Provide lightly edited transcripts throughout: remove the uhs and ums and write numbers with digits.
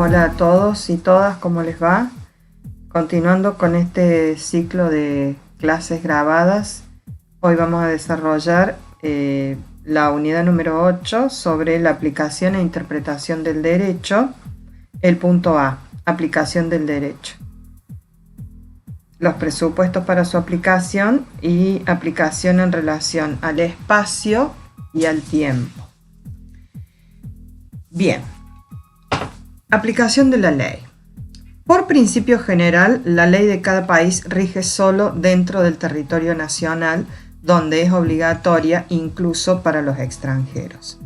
Hola a todos y todas, ¿cómo les va? Continuando con este ciclo de clases grabadas, hoy vamos a desarrollar la unidad número 8 sobre la aplicación e interpretación del derecho, el punto A, aplicación del derecho. Los presupuestos para su aplicación y aplicación en relación al espacio y al tiempo. Bien, aplicación de la ley. Por principio general, la ley de cada país rige solo dentro del territorio nacional, donde es obligatoria incluso para los extranjeros.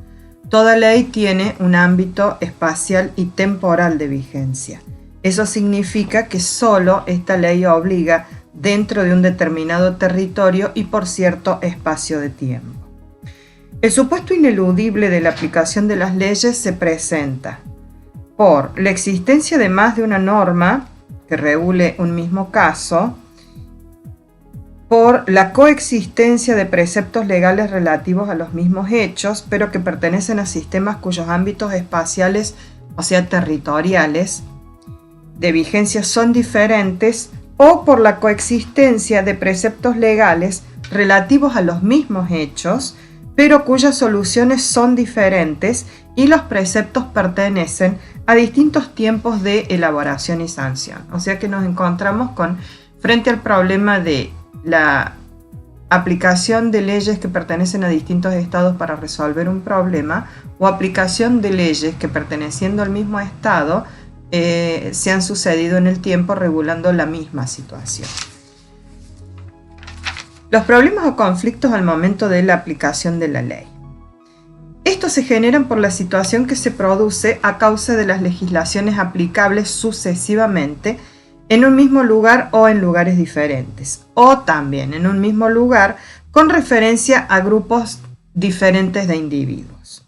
Toda ley tiene un ámbito espacial y temporal de vigencia. Eso significa que solo esta ley obliga dentro de un determinado territorio y por cierto espacio de tiempo. El supuesto ineludible de la aplicación de las leyes se presenta por la existencia de más de una norma que regule un mismo caso, por la coexistencia de preceptos legales relativos a los mismos hechos, pero que pertenecen a sistemas cuyos ámbitos espaciales, o sea, territoriales, de vigencia son diferentes, o por la coexistencia de preceptos legales relativos a los mismos hechos, pero cuyas soluciones son diferentes y los preceptos pertenecen a distintos tiempos de elaboración y sanción. O sea que nos encontramos frente al problema de la aplicación de leyes que pertenecen a distintos estados para resolver un problema, o aplicación de leyes que perteneciendo al mismo estado se han sucedido en el tiempo regulando la misma situación. Los problemas o conflictos al momento de la aplicación de la ley. Estos se generan por la situación que se produce a causa de las legislaciones aplicables sucesivamente en un mismo lugar o en lugares diferentes, o también en un mismo lugar con referencia a grupos diferentes de individuos,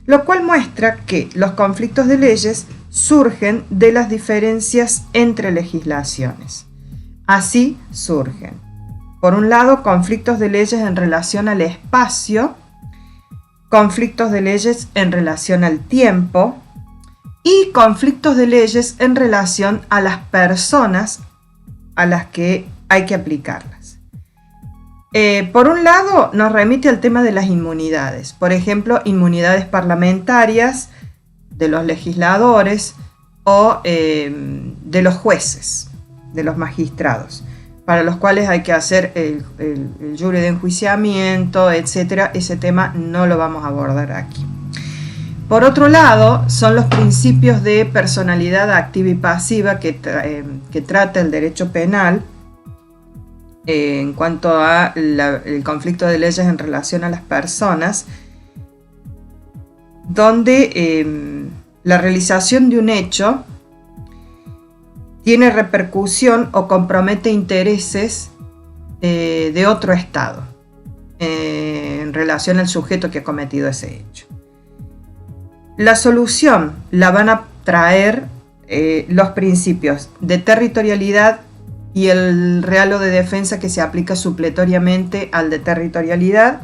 lo cual muestra que los conflictos de leyes surgen de las diferencias entre legislaciones. Así surgen, por un lado, conflictos de leyes en relación al espacio, conflictos de leyes en relación al tiempo y conflictos de leyes en relación a las personas a las que hay que aplicarlas. Por un lado, nos remite al tema de las inmunidades, por ejemplo, inmunidades parlamentarias, de los legisladores o de los jueces, de los magistrados, para los cuales hay que hacer el jury de enjuiciamiento, etc. Ese tema no lo vamos a abordar aquí. Por otro lado, son los principios de personalidad activa y pasiva que trata el derecho penal en cuanto a el conflicto de leyes en relación a las personas, donde la realización de un hecho tiene repercusión o compromete intereses de otro estado en relación al sujeto que ha cometido ese hecho. La solución la van a traer los principios de territorialidad y el realo de defensa que se aplica supletoriamente al de territorialidad,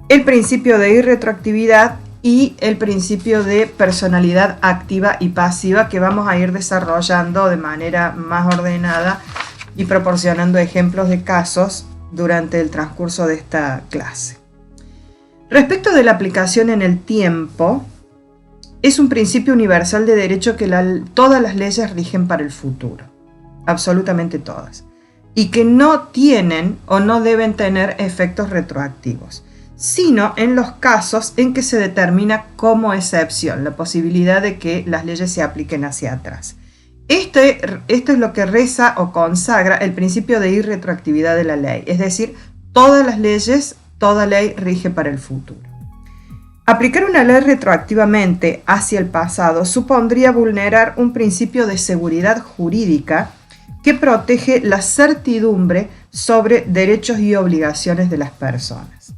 el principio de irretroactividad y el principio de personalidad activa y pasiva, que vamos a ir desarrollando de manera más ordenada y proporcionando ejemplos de casos durante el transcurso de esta clase. Respecto de la aplicación en el tiempo, es un principio universal de derecho que todas las leyes rigen para el futuro, absolutamente todas, y que no tienen o no deben tener efectos retroactivos, sino en los casos en que se determina como excepción la posibilidad de que las leyes se apliquen hacia atrás. Esto es lo que reza o consagra el principio de irretroactividad de la ley, es decir, todas las leyes, toda ley rige para el futuro. Aplicar una ley retroactivamente hacia el pasado supondría vulnerar un principio de seguridad jurídica que protege la certidumbre sobre derechos y obligaciones de las personas.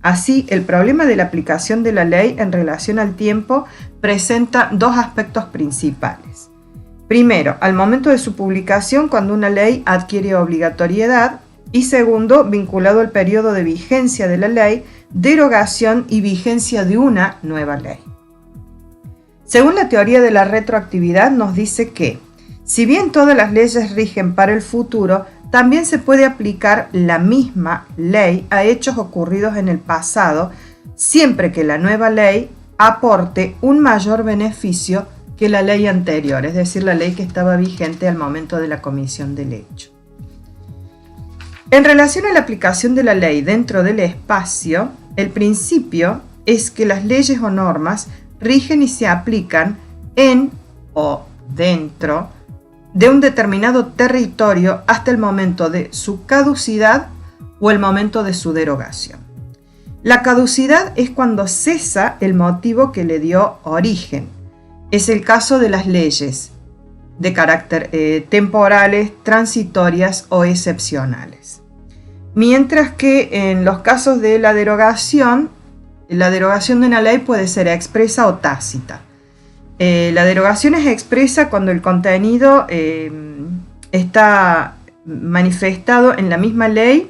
Así, el problema de la aplicación de la ley en relación al tiempo presenta dos aspectos principales. Primero, al momento de su publicación, cuando una ley adquiere obligatoriedad, y segundo, vinculado al periodo de vigencia de la ley, derogación y vigencia de una nueva ley. Según la teoría de la retroactividad, nos dice que, si bien todas las leyes rigen para el futuro, también se puede aplicar la misma ley a hechos ocurridos en el pasado, siempre que la nueva ley aporte un mayor beneficio que la ley anterior, es decir, la ley que estaba vigente al momento de la comisión del hecho. En relación a la aplicación de la ley dentro del espacio, el principio es que las leyes o normas rigen y se aplican en o dentro de un determinado territorio hasta el momento de su caducidad o el momento de su derogación. La caducidad es cuando cesa el motivo que le dio origen. Es el caso de las leyes de carácter temporales, transitorias o excepcionales. Mientras que en los casos de la derogación de una ley puede ser expresa o tácita. La derogación es expresa cuando el contenido está manifestado en la misma ley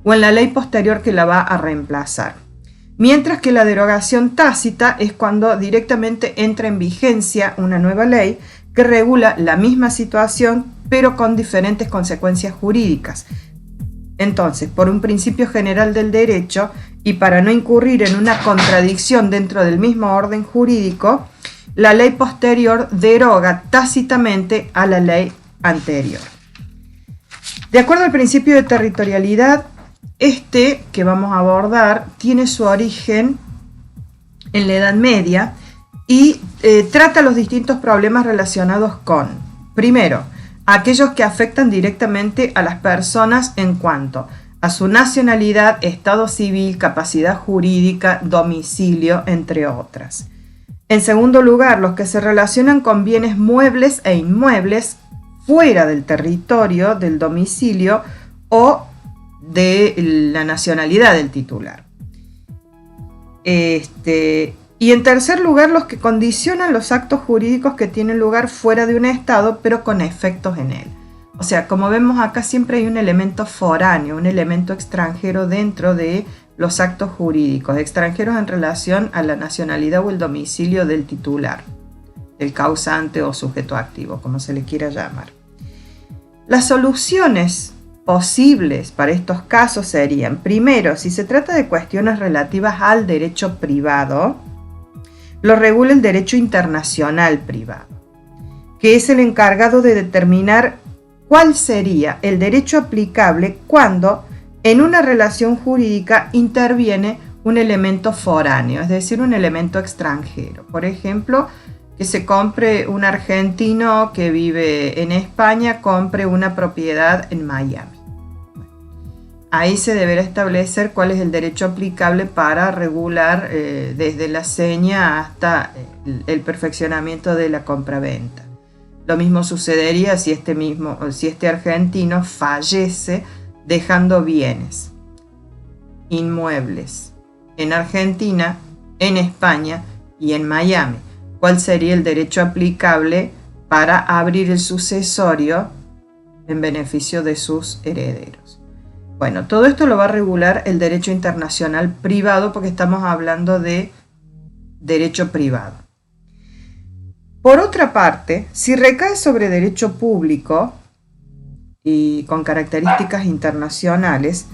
o en la ley posterior que la va a reemplazar. Mientras que la derogación tácita es cuando directamente entra en vigencia una nueva ley que regula la misma situación pero con diferentes consecuencias jurídicas. Entonces, por un principio general del derecho y para no incurrir en una contradicción dentro del mismo orden jurídico, la ley posterior deroga tácitamente a la ley anterior. De acuerdo al principio de territorialidad, este que vamos a abordar tiene su origen en la Edad Media y trata los distintos problemas relacionados con, primero, aquellos que afectan directamente a las personas en cuanto a su nacionalidad, estado civil, capacidad jurídica, domicilio, entre otras. En segundo lugar, los que se relacionan con bienes muebles e inmuebles fuera del territorio, del domicilio o de la nacionalidad del titular. Y en tercer lugar, los que condicionan los actos jurídicos que tienen lugar fuera de un estado, pero con efectos en él. O sea, como vemos acá, siempre hay un elemento foráneo, un elemento extranjero dentro de los actos jurídicos, extranjeros en relación a la nacionalidad o el domicilio del titular, del causante o sujeto activo, como se le quiera llamar. Las soluciones posibles para estos casos serían, primero, si se trata de cuestiones relativas al derecho privado, lo regula el derecho internacional privado, que es el encargado de determinar cuál sería el derecho aplicable cuando en una relación jurídica interviene un elemento foráneo, es decir, un elemento extranjero. Por ejemplo, que se compre un argentino que vive en España, compre una propiedad en Miami. Ahí se deberá establecer cuál es el derecho aplicable para regular desde la seña hasta el perfeccionamiento de la compraventa. Lo mismo sucedería si este argentino fallece dejando bienes inmuebles en Argentina, en España y en Miami. ¿Cuál sería el derecho aplicable para abrir el sucesorio en beneficio de sus herederos? Bueno, todo esto lo va a regular el derecho internacional privado porque estamos hablando de derecho privado. Por otra parte, si recae sobre derecho público y con características internacionales,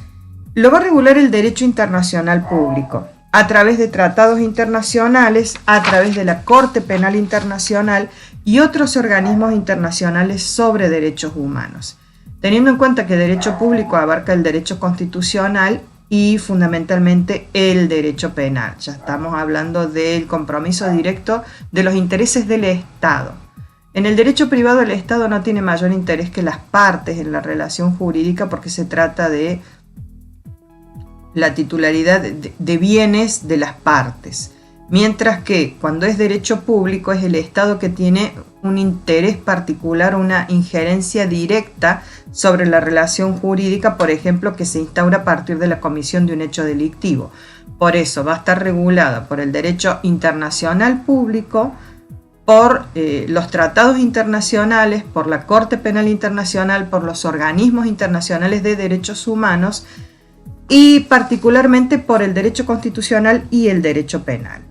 lo va a regular el derecho internacional público a través de tratados internacionales, a través de la Corte Penal Internacional y otros organismos internacionales sobre derechos humanos. Teniendo en cuenta que derecho público abarca el derecho constitucional y fundamentalmente el derecho penal. Ya estamos hablando del compromiso directo de los intereses del Estado. En el derecho privado el Estado no tiene mayor interés que las partes en la relación jurídica porque se trata de la titularidad de bienes de las partes. Mientras que cuando es derecho público es el Estado que tiene un interés particular, una injerencia directa sobre la relación jurídica, por ejemplo, que se instaura a partir de la comisión de un hecho delictivo. Por eso va a estar regulada por el derecho internacional público, por los tratados internacionales, por la Corte Penal Internacional, por los organismos internacionales de derechos humanos y particularmente por el derecho constitucional y el derecho penal.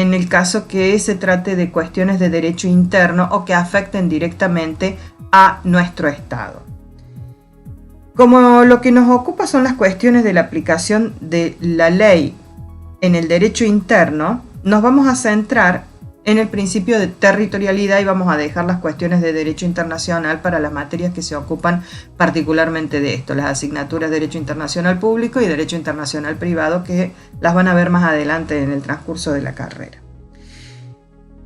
en el caso que se trate de cuestiones de derecho interno o que afecten directamente a nuestro Estado. Como lo que nos ocupa son las cuestiones de la aplicación de la ley en el derecho interno, nos vamos a centrar en el principio de territorialidad y vamos a dejar las cuestiones de derecho internacional para las materias que se ocupan particularmente de esto, las asignaturas de derecho internacional público y derecho internacional privado, que las van a ver más adelante en el transcurso de la carrera.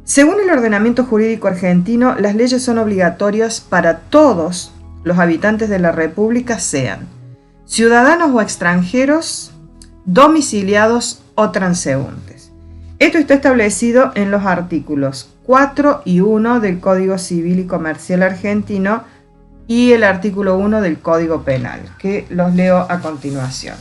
Según el ordenamiento jurídico argentino, las leyes son obligatorias para todos los habitantes de la República, sean ciudadanos o extranjeros, domiciliados o transeúntes. Esto está establecido en los artículos 4 y 1 del Código Civil y Comercial argentino y el artículo 1 del Código Penal, que los leo a continuación.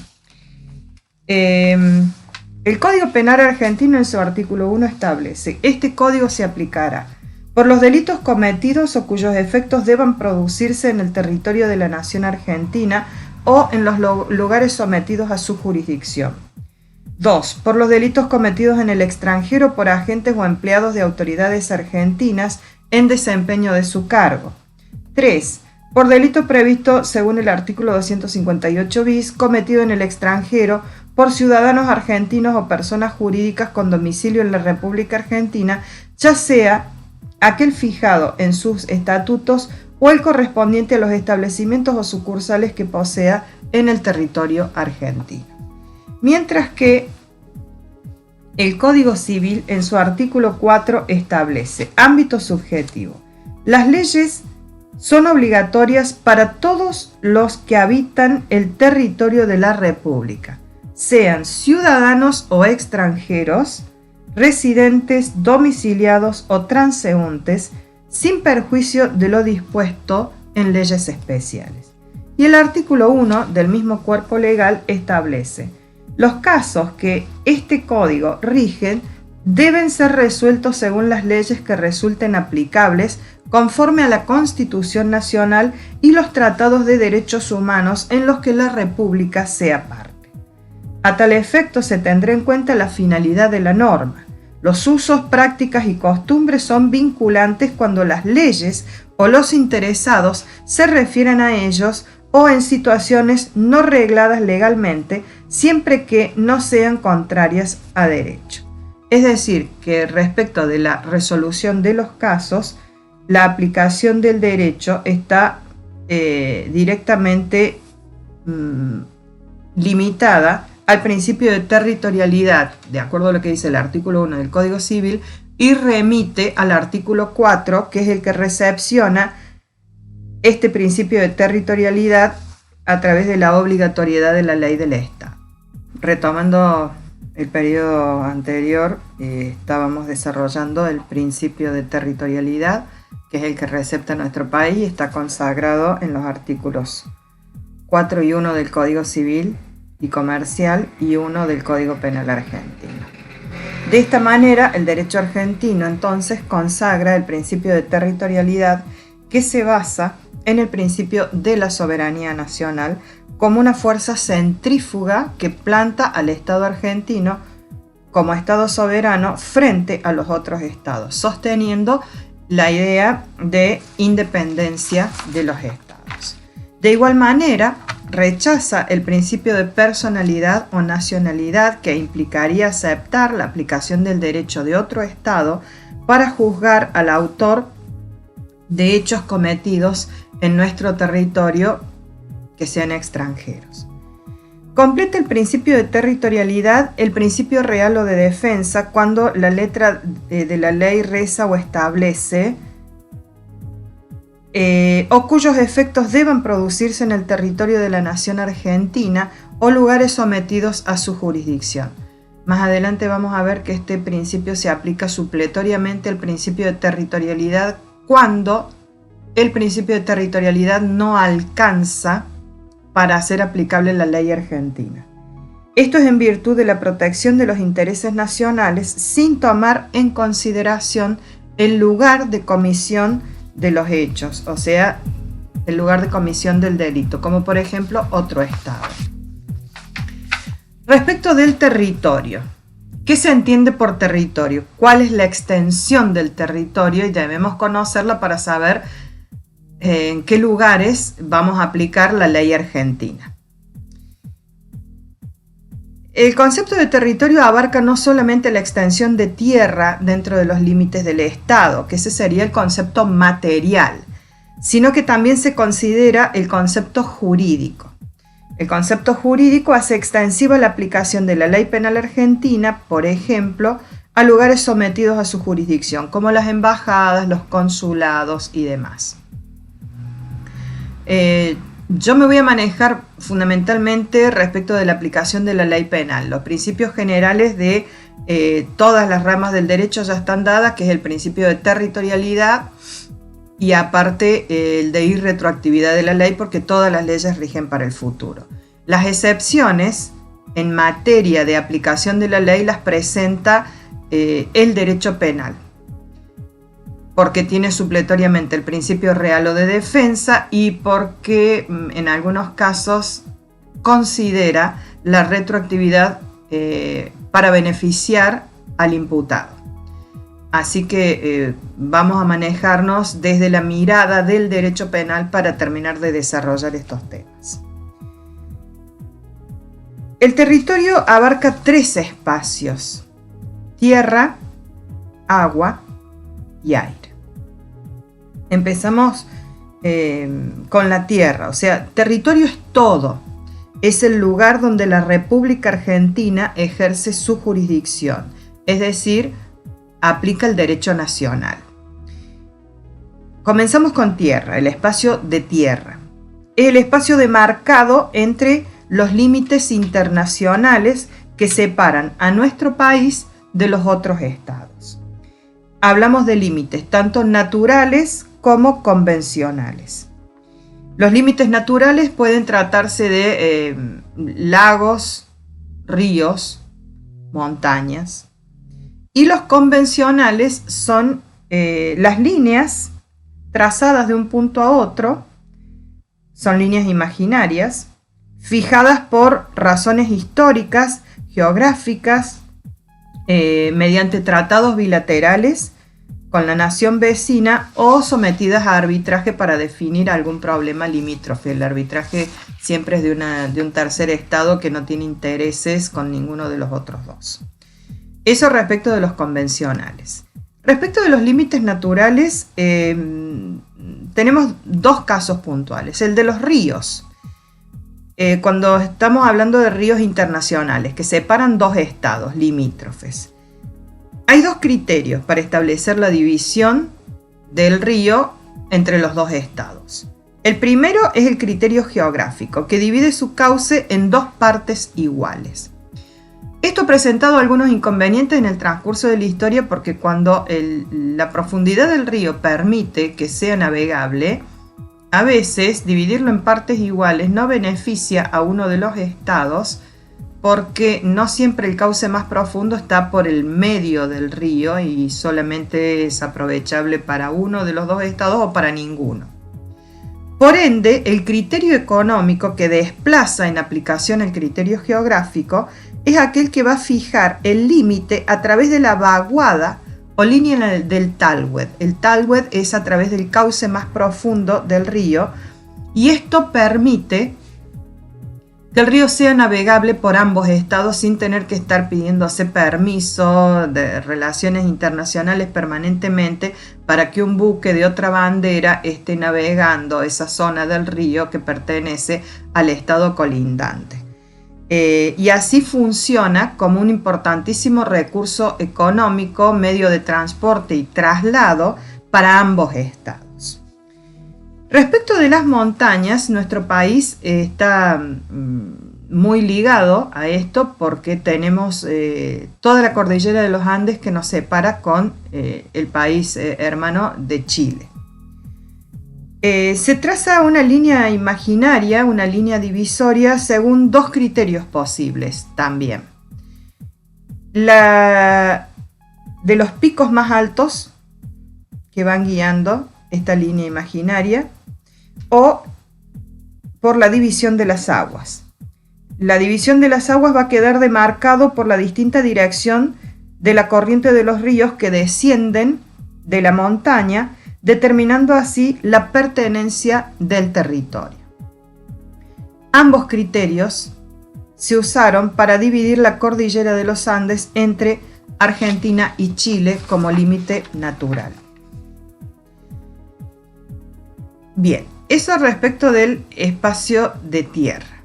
El Código Penal argentino en su artículo 1 establece: este código se aplicará por los delitos cometidos o cuyos efectos deban producirse en el territorio de la nación argentina o en los lugares sometidos a su jurisdicción. 2. Por los delitos cometidos en el extranjero por agentes o empleados de autoridades argentinas en desempeño de su cargo. 3. Por delito previsto según el artículo 258 bis, cometido en el extranjero por ciudadanos argentinos o personas jurídicas con domicilio en la República Argentina, ya sea aquel fijado en sus estatutos o el correspondiente a los establecimientos o sucursales que posea en el territorio argentino. Mientras que el Código Civil en su artículo 4 establece ámbito subjetivo. Las leyes son obligatorias para todos los que habitan el territorio de la República, sean ciudadanos o extranjeros, residentes, domiciliados o transeúntes, sin perjuicio de lo dispuesto en leyes especiales. Y el artículo 1 del mismo cuerpo legal establece: los casos que este código rigen deben ser resueltos según las leyes que resulten aplicables conforme a la Constitución Nacional y los tratados de derechos humanos en los que la República sea parte. A tal efecto se tendrá en cuenta la finalidad de la norma. Los usos, prácticas y costumbres son vinculantes cuando las leyes o los interesados se refieren a ellos o en situaciones no regladas legalmente, siempre que no sean contrarias a derecho. Es decir, que respecto de la resolución de los casos, la aplicación del derecho está directamente limitada al principio de territorialidad, de acuerdo a lo que dice el artículo 1 del Código Civil, y remite al artículo 4, que es el que recepciona este principio de territorialidad a través de la obligatoriedad de la ley del Estado. Retomando el periodo anterior, estábamos desarrollando el principio de territorialidad, que es el que recepta nuestro país y está consagrado en los artículos 4 y 1 del Código Civil y Comercial y 1 del Código Penal argentino. De esta manera, el derecho argentino entonces consagra el principio de territorialidad, que se basa en el principio de la soberanía nacional como una fuerza centrífuga que planta al Estado argentino como Estado soberano frente a los otros estados, sosteniendo la idea de independencia de los estados. De igual manera, rechaza el principio de personalidad o nacionalidad, que implicaría aceptar la aplicación del derecho de otro estado para juzgar al autor de hechos cometidos en nuestro territorio que sean extranjeros. Completa el principio de territorialidad el principio real o de defensa cuando la letra de la ley reza o establece o cuyos efectos deban producirse en el territorio de la nación argentina o lugares sometidos a su jurisdicción. Más adelante vamos a ver que este principio se aplica supletoriamente al principio de territorialidad cuando el principio de territorialidad no alcanza para ser aplicable la ley argentina. Esto es en virtud de la protección de los intereses nacionales sin tomar en consideración el lugar de comisión de los hechos, o sea, el lugar de comisión del delito, como por ejemplo otro estado. Respecto del territorio, ¿Qué se entiende por territorio? ¿Cuál es la extensión del territorio? Y debemos conocerla para saber en qué lugares vamos a aplicar la ley argentina. El concepto de territorio abarca no solamente la extensión de tierra dentro de los límites del Estado, que ese sería el concepto material, sino que también se considera el concepto jurídico. El concepto jurídico hace extensiva la aplicación de la ley penal argentina, por ejemplo, a lugares sometidos a su jurisdicción, como las embajadas, los consulados y demás. Yo me voy a manejar fundamentalmente respecto de la aplicación de la ley penal. Los principios generales de todas las ramas del derecho ya están dadas, que es el principio de territorialidad y aparte el de irretroactividad de la ley, porque todas las leyes rigen para el futuro. Las excepciones en materia de aplicación de la ley las presenta el derecho penal, porque tiene supletoriamente el principio real o de defensa y porque en algunos casos considera la retroactividad para beneficiar al imputado. Así que vamos a manejarnos desde la mirada del derecho penal para terminar de desarrollar estos temas. El territorio abarca 3 espacios: tierra, agua y aire. Empezamos con la tierra, o sea, territorio es todo. Es el lugar donde la República Argentina ejerce su jurisdicción, es decir, aplica el derecho nacional. Comenzamos con tierra, el espacio de tierra. Es el espacio demarcado entre los límites internacionales que separan a nuestro país de los otros estados. Hablamos de límites tanto naturales como convencionales. Los límites naturales pueden tratarse de lagos, ríos, montañas. Y los convencionales son las líneas trazadas de un punto a otro, son líneas imaginarias, fijadas por razones históricas, geográficas, mediante tratados bilaterales con la nación vecina o sometidas a arbitraje para definir algún problema limítrofe. El arbitraje siempre es de un tercer estado que no tiene intereses con ninguno de los otros dos. Eso respecto de los convencionales. Respecto de los límites naturales, tenemos 2 casos puntuales. El de los ríos. Cuando estamos hablando de ríos internacionales que separan 2 estados limítrofes. Hay 2 criterios para establecer la división del río entre los 2 estados. El primero es el criterio geográfico, que divide su cauce en 2 partes iguales. Esto ha presentado algunos inconvenientes en el transcurso de la historia porque cuando la profundidad del río permite que sea navegable, a veces dividirlo en partes iguales no beneficia a uno de los estados porque no siempre el cauce más profundo está por el medio del río y solamente es aprovechable para uno de los 2 estados o para ninguno. Por ende, el criterio económico que desplaza en aplicación el criterio geográfico es aquel que va a fijar el límite a través de la vaguada o línea del talwed. El talwed es a través del cauce más profundo del río y esto permite que el río sea navegable por ambos estados sin tener que estar pidiéndose permiso de relaciones internacionales permanentemente para que un buque de otra bandera esté navegando esa zona del río que pertenece al estado colindante. Y así funciona como un importantísimo recurso económico, medio de transporte y traslado para ambos estados. Respecto de las montañas, nuestro país está muy ligado a esto porque tenemos toda la cordillera de los Andes que nos separa con el país hermano de Chile. Se traza una línea imaginaria, una línea divisoria según 2 criterios posibles también. La de los picos más altos que van guiando esta línea imaginaria o por la división de las aguas. la división de las aguas va a quedar demarcado por la distinta dirección de la corriente de los ríos que descienden de la montaña, determinando así la pertenencia del territorio. Ambos criterios se usaron para dividir la cordillera de los Andes entre Argentina y Chile como límite natural. Bien, eso respecto del espacio de tierra.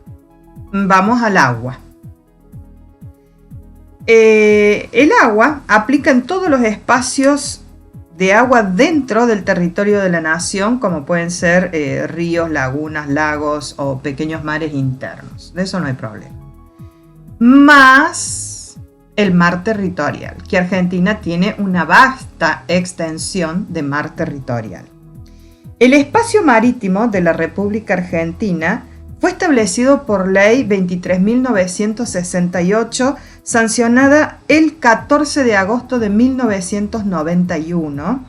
Vamos al agua. El agua aplica en todos los espacios de agua dentro del territorio de la nación, como pueden ser ríos, lagunas, lagos o pequeños mares internos. De eso no hay problema. Más el mar territorial, que Argentina tiene una vasta extensión de mar territorial. El espacio marítimo de la República Argentina fue establecido por Ley 23.968, sancionada el 14 de agosto de 1991,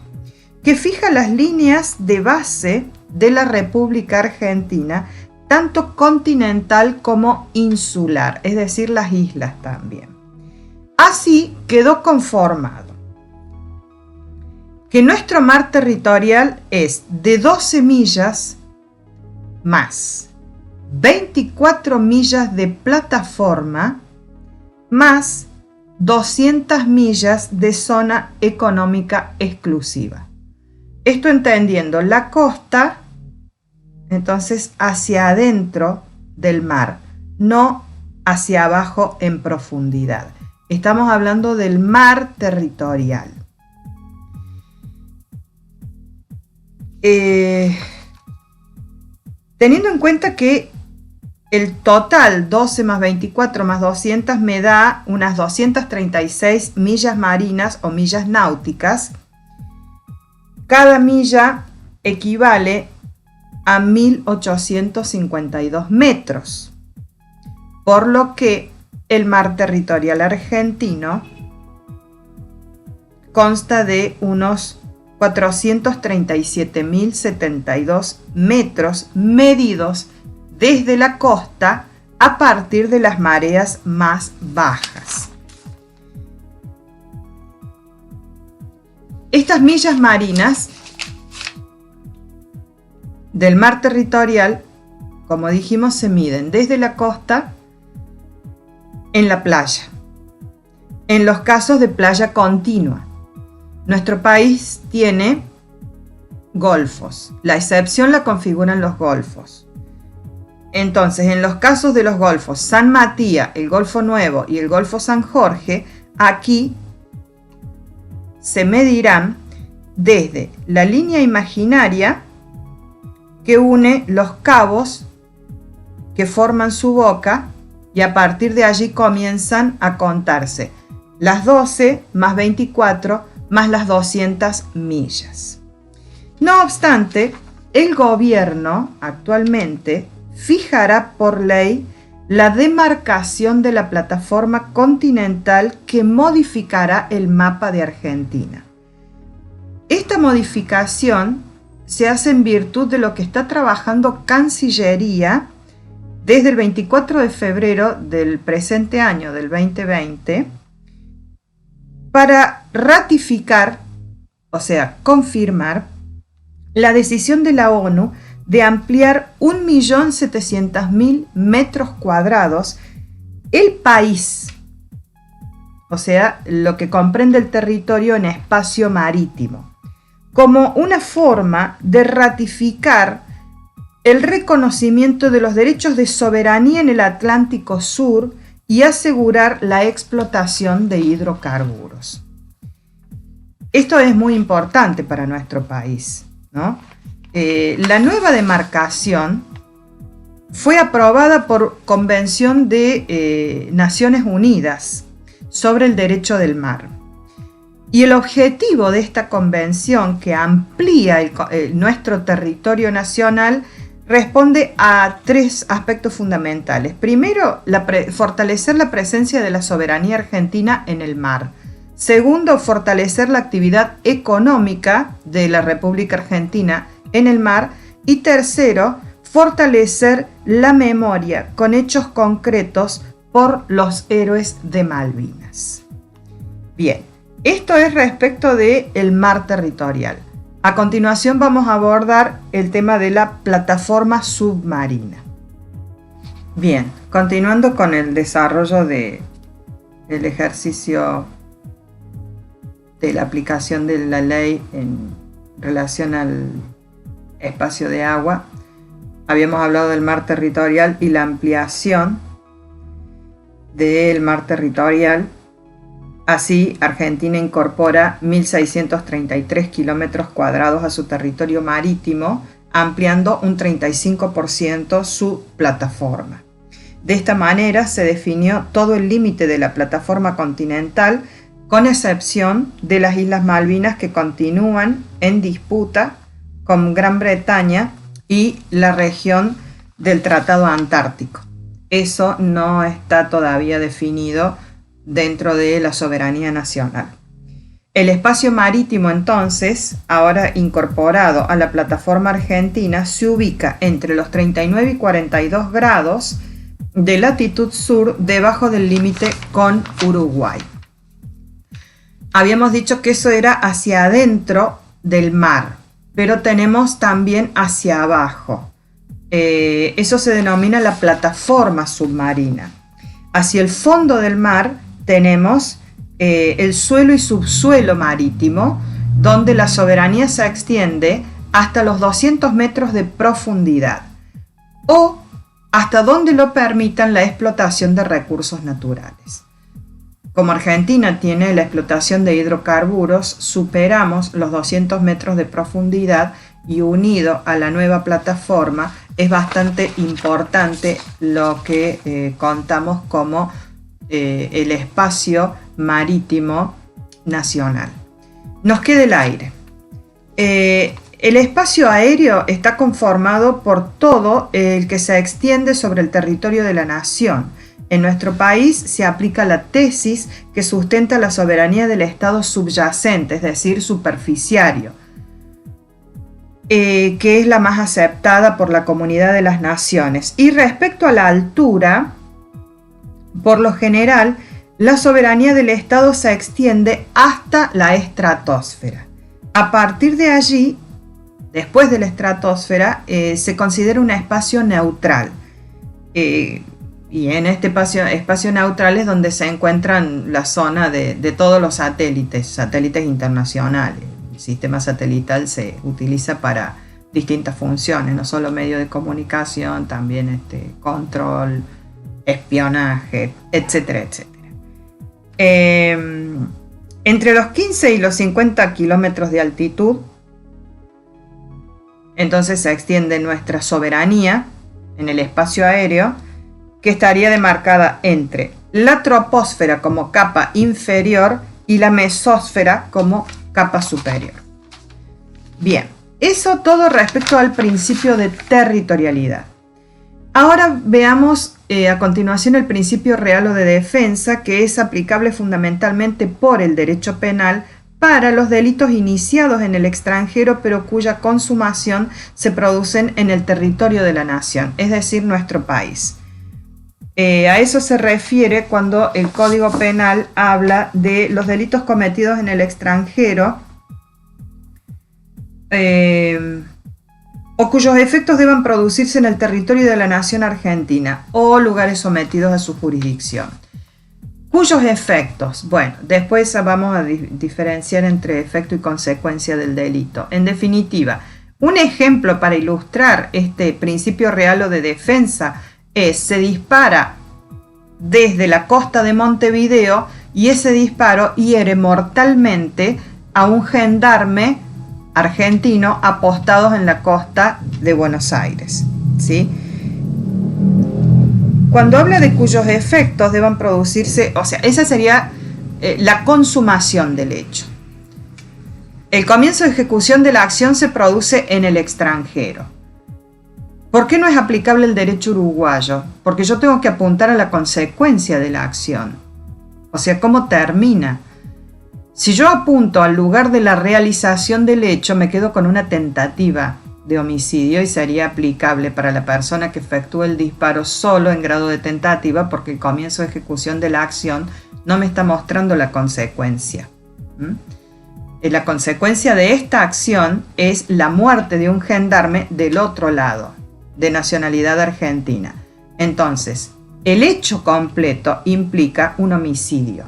que fija las líneas de base de la República Argentina, tanto continental como insular, es decir, las islas también. Así quedó conformado que nuestro mar territorial es de 12 millas más 24 millas de plataforma más 200 millas de zona económica exclusiva. Esto entendiendo la costa, entonces hacia adentro del mar, no hacia abajo en profundidad. Estamos hablando del mar territorial. Teniendo en cuenta que el total 12 más 24 más 200 me da unas 236 millas marinas o millas náuticas, cada milla equivale a 1852 metros, por lo que el mar territorial argentino consta de unos 437.072 metros medidos desde la costa a partir de las mareas más bajas. Estas millas marinas del mar territorial, como dijimos, se miden desde la costa en la playa, en los casos de playa continua. Nuestro país tiene golfos. La excepción la configuran los golfos. Entonces, en los casos de los golfos San Matías, el Golfo Nuevo y el Golfo San Jorge, aquí se medirán desde la línea imaginaria que une los cabos que forman su boca, y a partir de allí comienzan a contarse las 12 más 24 más las 200 millas. No obstante, el gobierno actualmente fijará por ley la demarcación de la plataforma continental que modificará el mapa de Argentina. Esta modificación se hace en virtud de lo que está trabajando Cancillería desde el 24 de febrero del presente año, del 2020, para ratificar, o sea, confirmar, la decisión de la ONU de ampliar 1.700.000 metros cuadrados el país, o sea, lo que comprende el territorio en espacio marítimo, como una forma de ratificar el reconocimiento de los derechos de soberanía en el Atlántico Sur y asegurar la explotación de hidrocarburos. Esto es muy importante para nuestro país, ¿no? La nueva demarcación fue aprobada por Convención de Naciones Unidas sobre el Derecho del Mar. Y el objetivo de esta convención, que amplía nuestro territorio nacional, responde a tres aspectos fundamentales. Primero, fortalecer la presencia de la soberanía argentina en el mar. Segundo, fortalecer la actividad económica de la República Argentina en el mar. Y tercero, fortalecer la memoria con hechos concretos por los héroes de Malvinas. Bien, esto es respecto del mar territorial. A continuación vamos a abordar el tema de la plataforma submarina. Bien, continuando con el desarrollo del ejercicio de la aplicación de la ley en relación al espacio de agua, habíamos hablado del mar territorial y la ampliación del mar territorial. Así, Argentina incorpora 1.633 kilómetros cuadrados a su territorio marítimo, ampliando un 35% su plataforma. De esta manera se definió todo el límite de la plataforma continental, con excepción de las Islas Malvinas, que continúan en disputa con Gran Bretaña y la región del Tratado Antártico. Eso no está todavía definido dentro de la soberanía nacional. El espacio marítimo, entonces, ahora incorporado a la plataforma argentina, se ubica entre los 39 y 42 grados de latitud sur, debajo del límite con Uruguay. Habíamos dicho que eso era hacia adentro del mar, pero tenemos también hacia abajo. Eso se denomina la plataforma submarina. Hacia el fondo del mar tenemos el suelo y subsuelo marítimo, donde la soberanía se extiende hasta los 200 metros de profundidad, o hasta donde lo permitan la explotación de recursos naturales. Como Argentina tiene la explotación de hidrocarburos, superamos los 200 metros de profundidad y, unido a la nueva plataforma, es bastante importante lo que contamos como el espacio marítimo nacional. Nos queda el aire. El espacio aéreo está conformado por todo el que se extiende sobre el territorio de la nación. En nuestro país se aplica la tesis que sustenta la soberanía del estado subyacente, es decir, superficiario, que es la más aceptada por la comunidad de las naciones. Y respecto a la altura, por lo general, la soberanía del estado se extiende hasta la estratosfera. A partir de allí, después de la estratosfera, se considera un espacio neutral. Y en este espacio neutral es donde se encuentran la zona de todos los satélites internacionales. El sistema satelital se utiliza para distintas funciones, no solo medio de comunicación, también control, espionaje, etcétera, etcétera. Entre los 15 y los 50 kilómetros de altitud, entonces se extiende nuestra soberanía en el espacio aéreo, que estaría demarcada entre la troposfera como capa inferior y la mesósfera como capa superior. Bien, eso todo respecto al principio de territorialidad. Ahora veamos a continuación el principio real o de defensa, que es aplicable fundamentalmente por el derecho penal para los delitos iniciados en el extranjero, pero cuya consumación se producen en el territorio de la nación, es decir, nuestro país. A eso se refiere cuando el Código Penal habla de los delitos cometidos en el extranjero o cuyos efectos deban producirse en el territorio de la nación argentina o lugares sometidos a su jurisdicción. ¿Cuyos efectos? Bueno, después vamos a diferenciar entre efecto y consecuencia del delito. En definitiva, un ejemplo para ilustrar este principio real o de defensa se dispara desde la costa de Montevideo y ese disparo hiere mortalmente a un gendarme argentino apostados en la costa de Buenos Aires, ¿sí? Cuando habla de cuyos efectos deban producirse, o sea, esa sería la consumación del hecho. El comienzo de ejecución de la acción se produce en el extranjero. ¿Por qué no es aplicable el derecho uruguayo? Porque yo tengo que apuntar a la consecuencia de la acción. O sea, ¿cómo termina? Si yo apunto al lugar de la realización del hecho, me quedo con una tentativa de homicidio y sería aplicable para la persona que efectúa el disparo solo en grado de tentativa, porque el comienzo de ejecución de la acción no me está mostrando la consecuencia. La consecuencia de esta acción es la muerte de un gendarme del otro lado, de nacionalidad argentina. Entonces, el hecho completo implica un homicidio.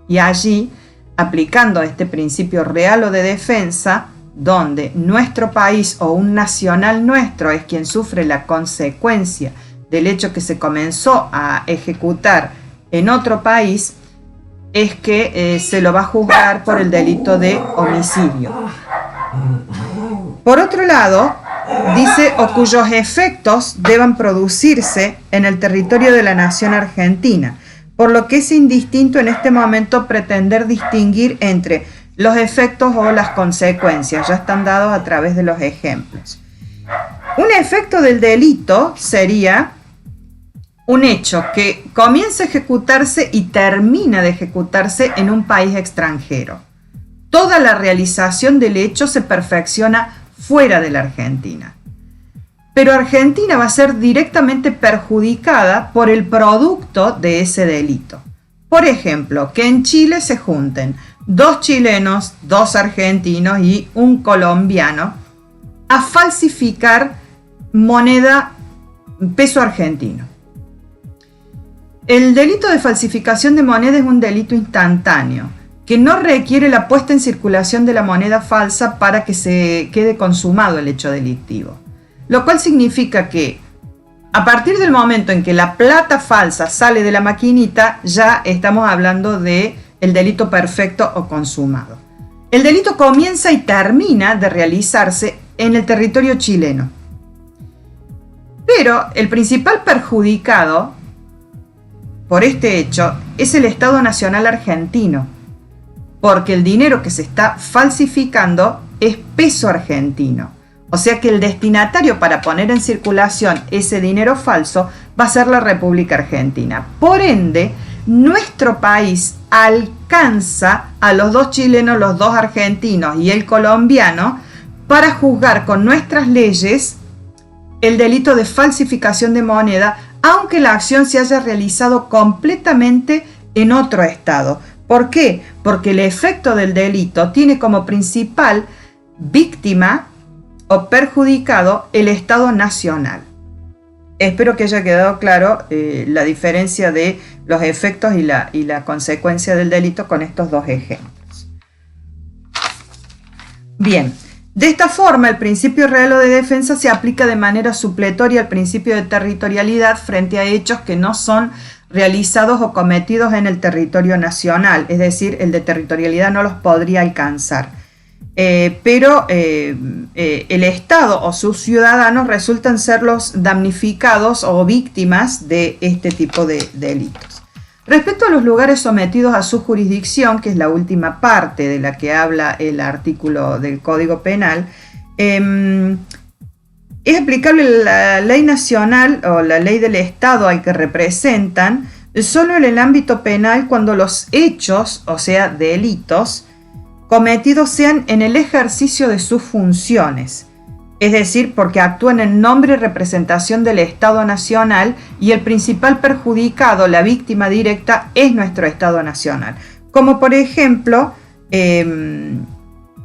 Y allí, aplicando este principio real o de defensa, donde nuestro país o un nacional nuestro es quien sufre la consecuencia del hecho que se comenzó a ejecutar en otro país, es que se lo va a juzgar por el delito de homicidio. Por otro lado, dice, o cuyos efectos deban producirse en el territorio de la nación argentina, por lo que es indistinto en este momento pretender distinguir entre los efectos o las consecuencias, ya están dados a través de los ejemplos. Un efecto del delito sería un hecho que comienza a ejecutarse y termina de ejecutarse en un país extranjero. Toda la realización del hecho se perfecciona fuera de la Argentina. Pero Argentina va a ser directamente perjudicada por el producto de ese delito. Por ejemplo, que en Chile se junten 2 chilenos, 2 argentinos y un colombiano a falsificar moneda peso argentino. El delito de falsificación de moneda es un delito instantáneo, que no requiere la puesta en circulación de la moneda falsa para que se quede consumado el hecho delictivo. Lo cual significa que a partir del momento en que la plata falsa sale de la maquinita, ya estamos hablando de el delito perfecto o consumado. El delito comienza y termina de realizarse en el territorio chileno. Pero el principal perjudicado por este hecho es el Estado Nacional argentino, porque el dinero que se está falsificando es peso argentino. O sea que el destinatario para poner en circulación ese dinero falso va a ser la República Argentina. Por ende, nuestro país alcanza a los 2 chilenos, los 2 argentinos y el colombiano para juzgar con nuestras leyes el delito de falsificación de moneda, aunque la acción se haya realizado completamente en otro estado. ¿Por qué? Porque el efecto del delito tiene como principal víctima o perjudicado el Estado nacional. Espero que haya quedado claro la diferencia de los efectos y la consecuencia del delito con estos 2 ejemplos. Bien, de esta forma el principio real o de defensa se aplica de manera supletoria al principio de territorialidad frente a hechos que no son realizados o cometidos en el territorio nacional, es decir, el de territorialidad no los podría alcanzar. Pero el Estado o sus ciudadanos resultan ser los damnificados o víctimas de este tipo de delitos. Respecto a los lugares sometidos a su jurisdicción, que es la última parte de la que habla el artículo del Código Penal, es aplicable la ley nacional o la ley del Estado al que representan solo en el ámbito penal cuando los hechos, o sea, delitos, cometidos sean en el ejercicio de sus funciones, es decir, porque actúan en nombre y representación del Estado Nacional y el principal perjudicado, la víctima directa, es nuestro Estado Nacional. Como por ejemplo, el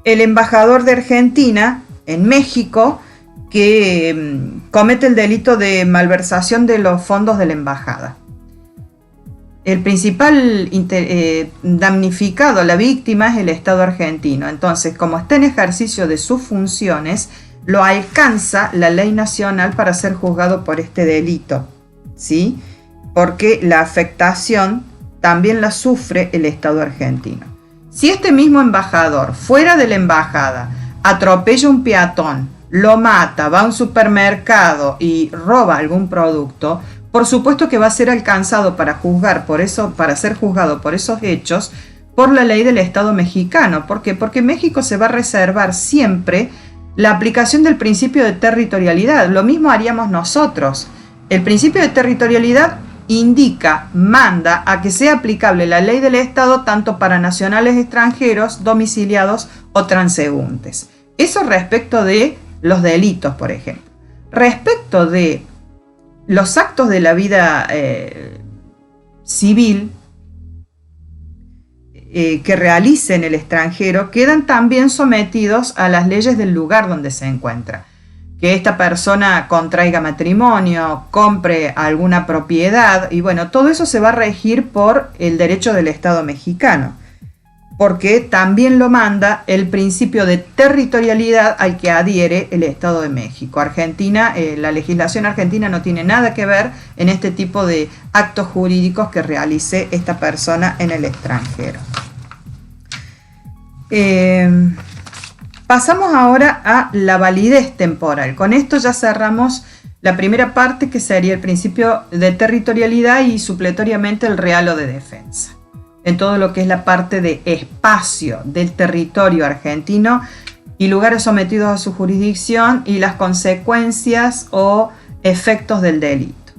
embajador de Argentina en México que comete el delito de malversación de los fondos de la embajada. El principal damnificado, la víctima, es el Estado argentino. Entonces, como está en ejercicio de sus funciones, lo alcanza la ley nacional para ser juzgado por este delito, ¿sí? Porque la afectación también la sufre el Estado argentino. Si este mismo embajador, fuera de la embajada, atropella un peatón, lo mata, va a un supermercado y roba algún producto, por supuesto que va a ser alcanzado para ser juzgado por esos hechos por la ley del Estado mexicano. ¿Por qué? Porque México se va a reservar siempre la aplicación del principio de territorialidad. Lo mismo haríamos nosotros. El principio de territorialidad manda a que sea aplicable la ley del Estado tanto para nacionales extranjeros, domiciliados o transeúntes. Eso respecto de los delitos, por ejemplo. Respecto de los actos de la vida civil que realice en el extranjero, quedan también sometidos a las leyes del lugar donde se encuentra. Que esta persona contraiga matrimonio, compre alguna propiedad, y bueno, todo eso se va a regir por el derecho del Estado mexicano, porque también lo manda el principio de territorialidad al que adhiere el Estado de México. Argentina, la legislación argentina no tiene nada que ver en este tipo de actos jurídicos que realice esta persona en el extranjero. Pasamos ahora a la validez temporal. Con esto ya cerramos la primera parte, que sería el principio de territorialidad y supletoriamente el real o de defensa. En todo lo que es la parte de espacio del territorio argentino y lugares sometidos a su jurisdicción y las consecuencias o efectos del delito.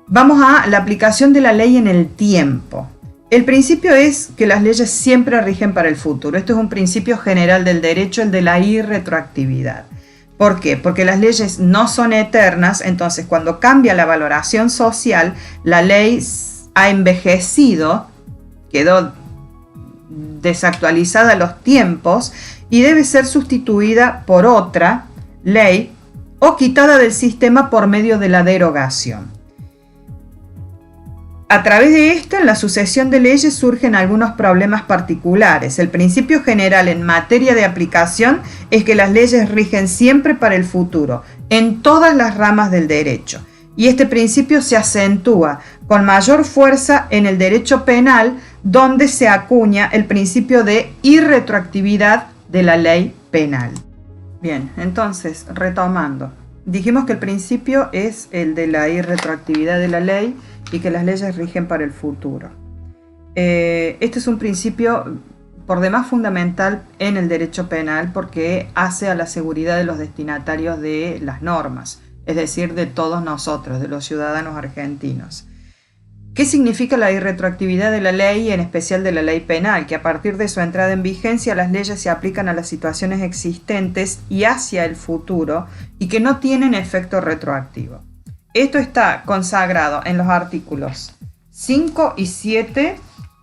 Vamos a la aplicación de la ley en el tiempo. El principio es que las leyes siempre rigen para el futuro. Esto es un principio general del derecho, el de la irretroactividad. ¿Por qué? Porque las leyes no son eternas, entonces cuando cambia la valoración social, la ley ha envejecido, quedó desactualizada a los tiempos y debe ser sustituida por otra ley o quitada del sistema por medio de la derogación. A través de esto, en la sucesión de leyes surgen algunos problemas particulares. El principio general en materia de aplicación es que las leyes rigen siempre para el futuro, en todas las ramas del derecho. Y este principio se acentúa con mayor fuerza en el derecho penal, donde se acuña el principio de irretroactividad de la ley penal. Bien, entonces, retomando. Dijimos que el principio es el de la irretroactividad de la ley y que las leyes rigen para el futuro. Este es un principio por demás fundamental en el derecho penal porque hace a la seguridad de los destinatarios de las normas, es decir, de todos nosotros, de los ciudadanos argentinos. ¿Qué significa la irretroactividad de la ley y en especial de la ley penal? Que a partir de su entrada en vigencia las leyes se aplican a las situaciones existentes y hacia el futuro y que no tienen efecto retroactivo. Esto está consagrado en los artículos 5 y 7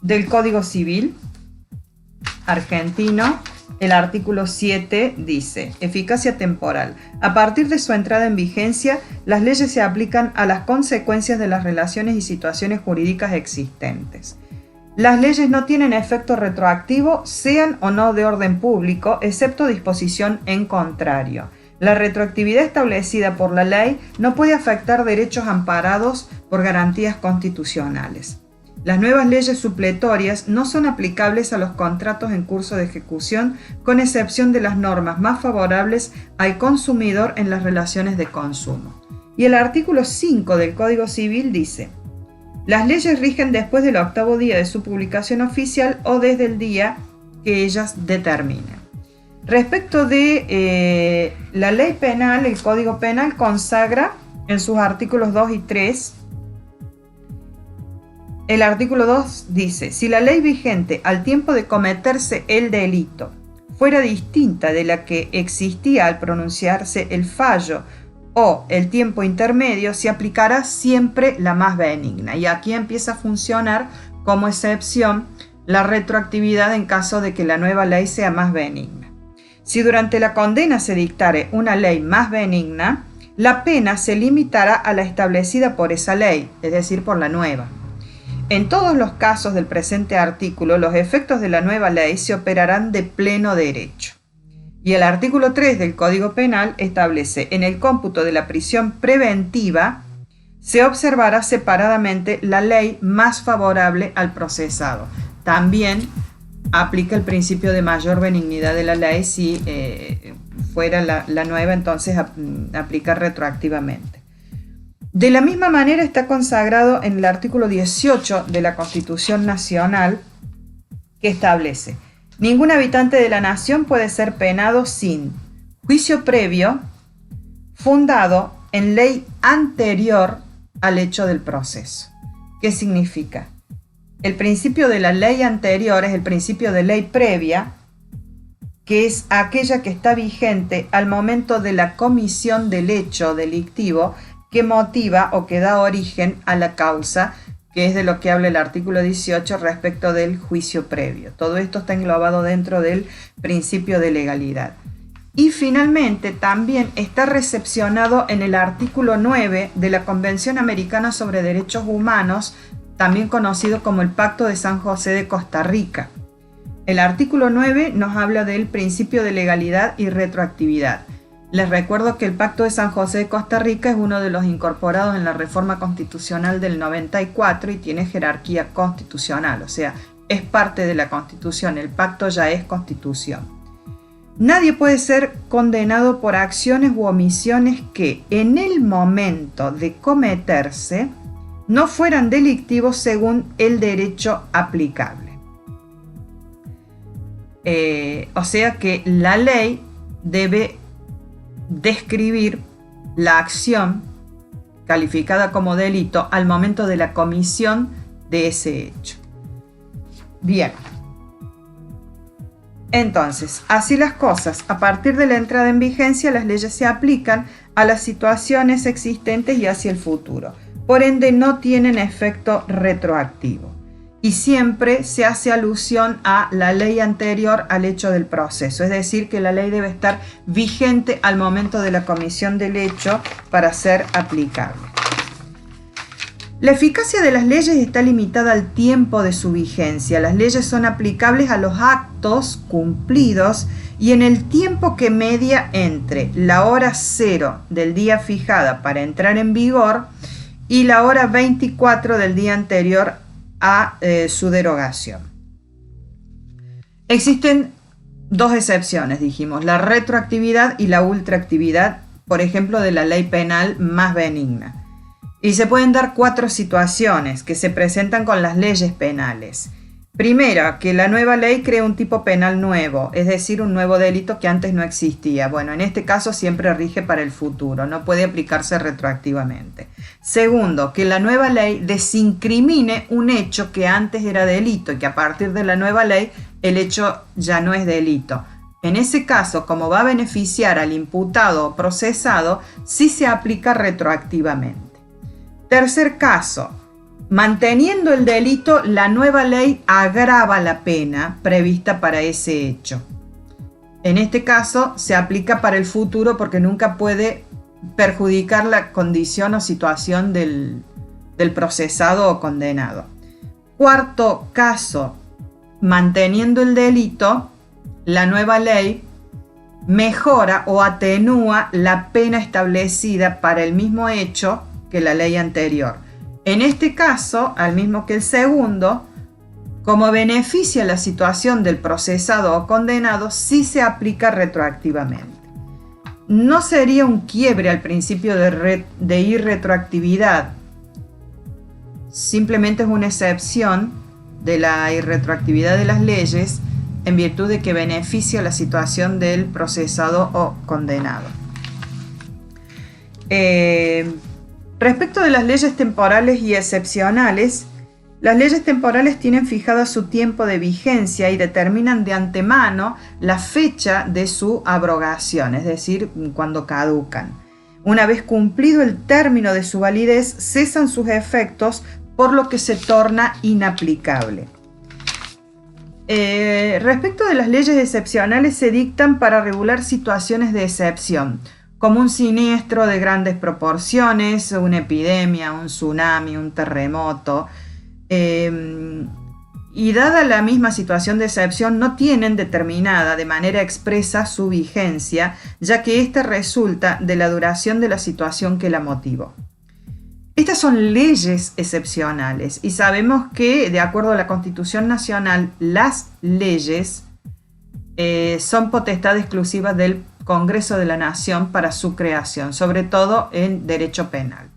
del Código Civil argentino. El artículo 7 dice: eficacia temporal. A partir de su entrada en vigencia, las leyes se aplican a las consecuencias de las relaciones y situaciones jurídicas existentes. Las leyes no tienen efecto retroactivo, sean o no de orden público, excepto disposición en contrario. La retroactividad establecida por la ley no puede afectar derechos amparados por garantías constitucionales. Las nuevas leyes supletorias no son aplicables a los contratos en curso de ejecución, con excepción de las normas más favorables al consumidor en las relaciones de consumo. Y el artículo 5 del Código Civil dice: las leyes rigen después del 8º día de su publicación oficial o desde el día que ellas determinen. Respecto de la ley penal, el Código Penal consagra en sus artículos 2 y 3. El artículo 2 dice: si la ley vigente al tiempo de cometerse el delito fuera distinta de la que existía al pronunciarse el fallo o el tiempo intermedio, se aplicará siempre la más benigna. Y aquí empieza a funcionar como excepción la retroactividad en caso de que la nueva ley sea más benigna. Si durante la condena se dictare una ley más benigna, la pena se limitará a la establecida por esa ley, es decir, por la nueva. En todos los casos del presente artículo, los efectos de la nueva ley se operarán de pleno derecho. Y el artículo 3 del Código Penal establece: en el cómputo de la prisión preventiva se observará separadamente la ley más favorable al procesado. También aplica el principio de mayor benignidad de la ley. Si fuera la nueva, entonces aplica retroactivamente. De la misma manera está consagrado en el artículo 18 de la Constitución Nacional, que establece: ningún habitante de la nación puede ser penado sin juicio previo fundado en ley anterior al hecho del proceso. ¿Qué significa? El principio de la ley anterior es el principio de ley previa, que es aquella que está vigente al momento de la comisión del hecho delictivo que motiva o que da origen a la causa, que es de lo que habla el artículo 18 respecto del juicio previo. Todo esto está englobado dentro del principio de legalidad. Y finalmente también está recepcionado en el artículo 9 de la Convención Americana sobre Derechos Humanos, también conocido como el Pacto de San José de Costa Rica. El artículo 9 nos habla del principio de legalidad y retroactividad. Les recuerdo que el Pacto de San José de Costa Rica es uno de los incorporados en la Reforma Constitucional del 94 y tiene jerarquía constitucional, o sea, es parte de la Constitución, el pacto ya es Constitución. Nadie puede ser condenado por acciones u omisiones que en el momento de cometerse no fueran delictivos según el derecho aplicable. O sea que la ley debe describir la acción calificada como delito al momento de la comisión de ese hecho. Bien. Entonces, así las cosas, a partir de la entrada en vigencia, las leyes se aplican a las situaciones existentes y hacia el futuro. Por ende, no tienen efecto retroactivo. Y siempre se hace alusión a la ley anterior al hecho del proceso. Es decir, que la ley debe estar vigente al momento de la comisión del hecho para ser aplicable. La eficacia de las leyes está limitada al tiempo de su vigencia. Las leyes son aplicables a los actos cumplidos y en el tiempo que media entre la hora 0 del día fijada para entrar en vigor y la hora 24 del día anterior a su derogación. Existen dos excepciones, dijimos, la retroactividad y la ultraactividad, por ejemplo, de la ley penal más benigna. Y se pueden dar 4 situaciones que se presentan con las leyes penales. Primero, que la nueva ley crea un tipo penal nuevo, es decir, un nuevo delito que antes no existía. Bueno, en este caso siempre rige para el futuro, no puede aplicarse retroactivamente. Segundo, que la nueva ley desincrimine un hecho que antes era delito y que a partir de la nueva ley el hecho ya no es delito. En ese caso, como va a beneficiar al imputado o procesado, sí se aplica retroactivamente. Tercer caso, manteniendo el delito, la nueva ley agrava la pena prevista para ese hecho. En este caso, se aplica para el futuro porque nunca puede perjudicar la condición o situación del procesado o condenado. Cuarto caso, manteniendo el delito, la nueva ley mejora o atenúa la pena establecida para el mismo hecho que la ley anterior. En este caso, al mismo que el segundo, como beneficia la situación del procesado o condenado, sí se aplica retroactivamente. No sería un quiebre al principio de irretroactividad, simplemente es una excepción de la irretroactividad de las leyes en virtud de que beneficia la situación del procesado o condenado. Respecto de las leyes temporales y excepcionales, las leyes temporales tienen fijado su tiempo de vigencia y determinan de antemano la fecha de su abrogación, es decir, cuando caducan. Una vez cumplido el término de su validez, cesan sus efectos, por lo que se torna inaplicable. Respecto de las leyes excepcionales, se dictan para regular situaciones de excepción, como un siniestro de grandes proporciones, una epidemia, un tsunami, un terremoto. Y dada la misma situación de excepción, no tienen determinada de manera expresa su vigencia, ya que ésta resulta de la duración de la situación que la motivó. Estas son leyes excepcionales y sabemos que, de acuerdo a la Constitución Nacional, las leyes son potestad exclusiva del Congreso de la Nación para su creación, sobre todo en derecho penal.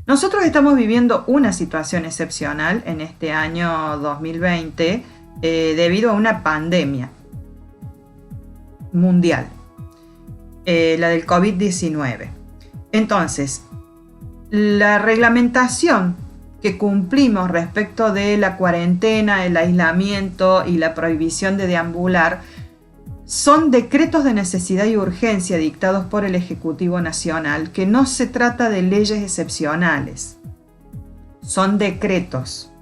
Nosotros estamos viviendo una situación excepcional en este año 2020 debido a una pandemia mundial, la del COVID-19. Entonces, la reglamentación que cumplimos respecto de la cuarentena, el aislamiento y la prohibición de deambular son decretos de necesidad y urgencia dictados por el Ejecutivo Nacional, que no se trata de leyes excepcionales, son decretos.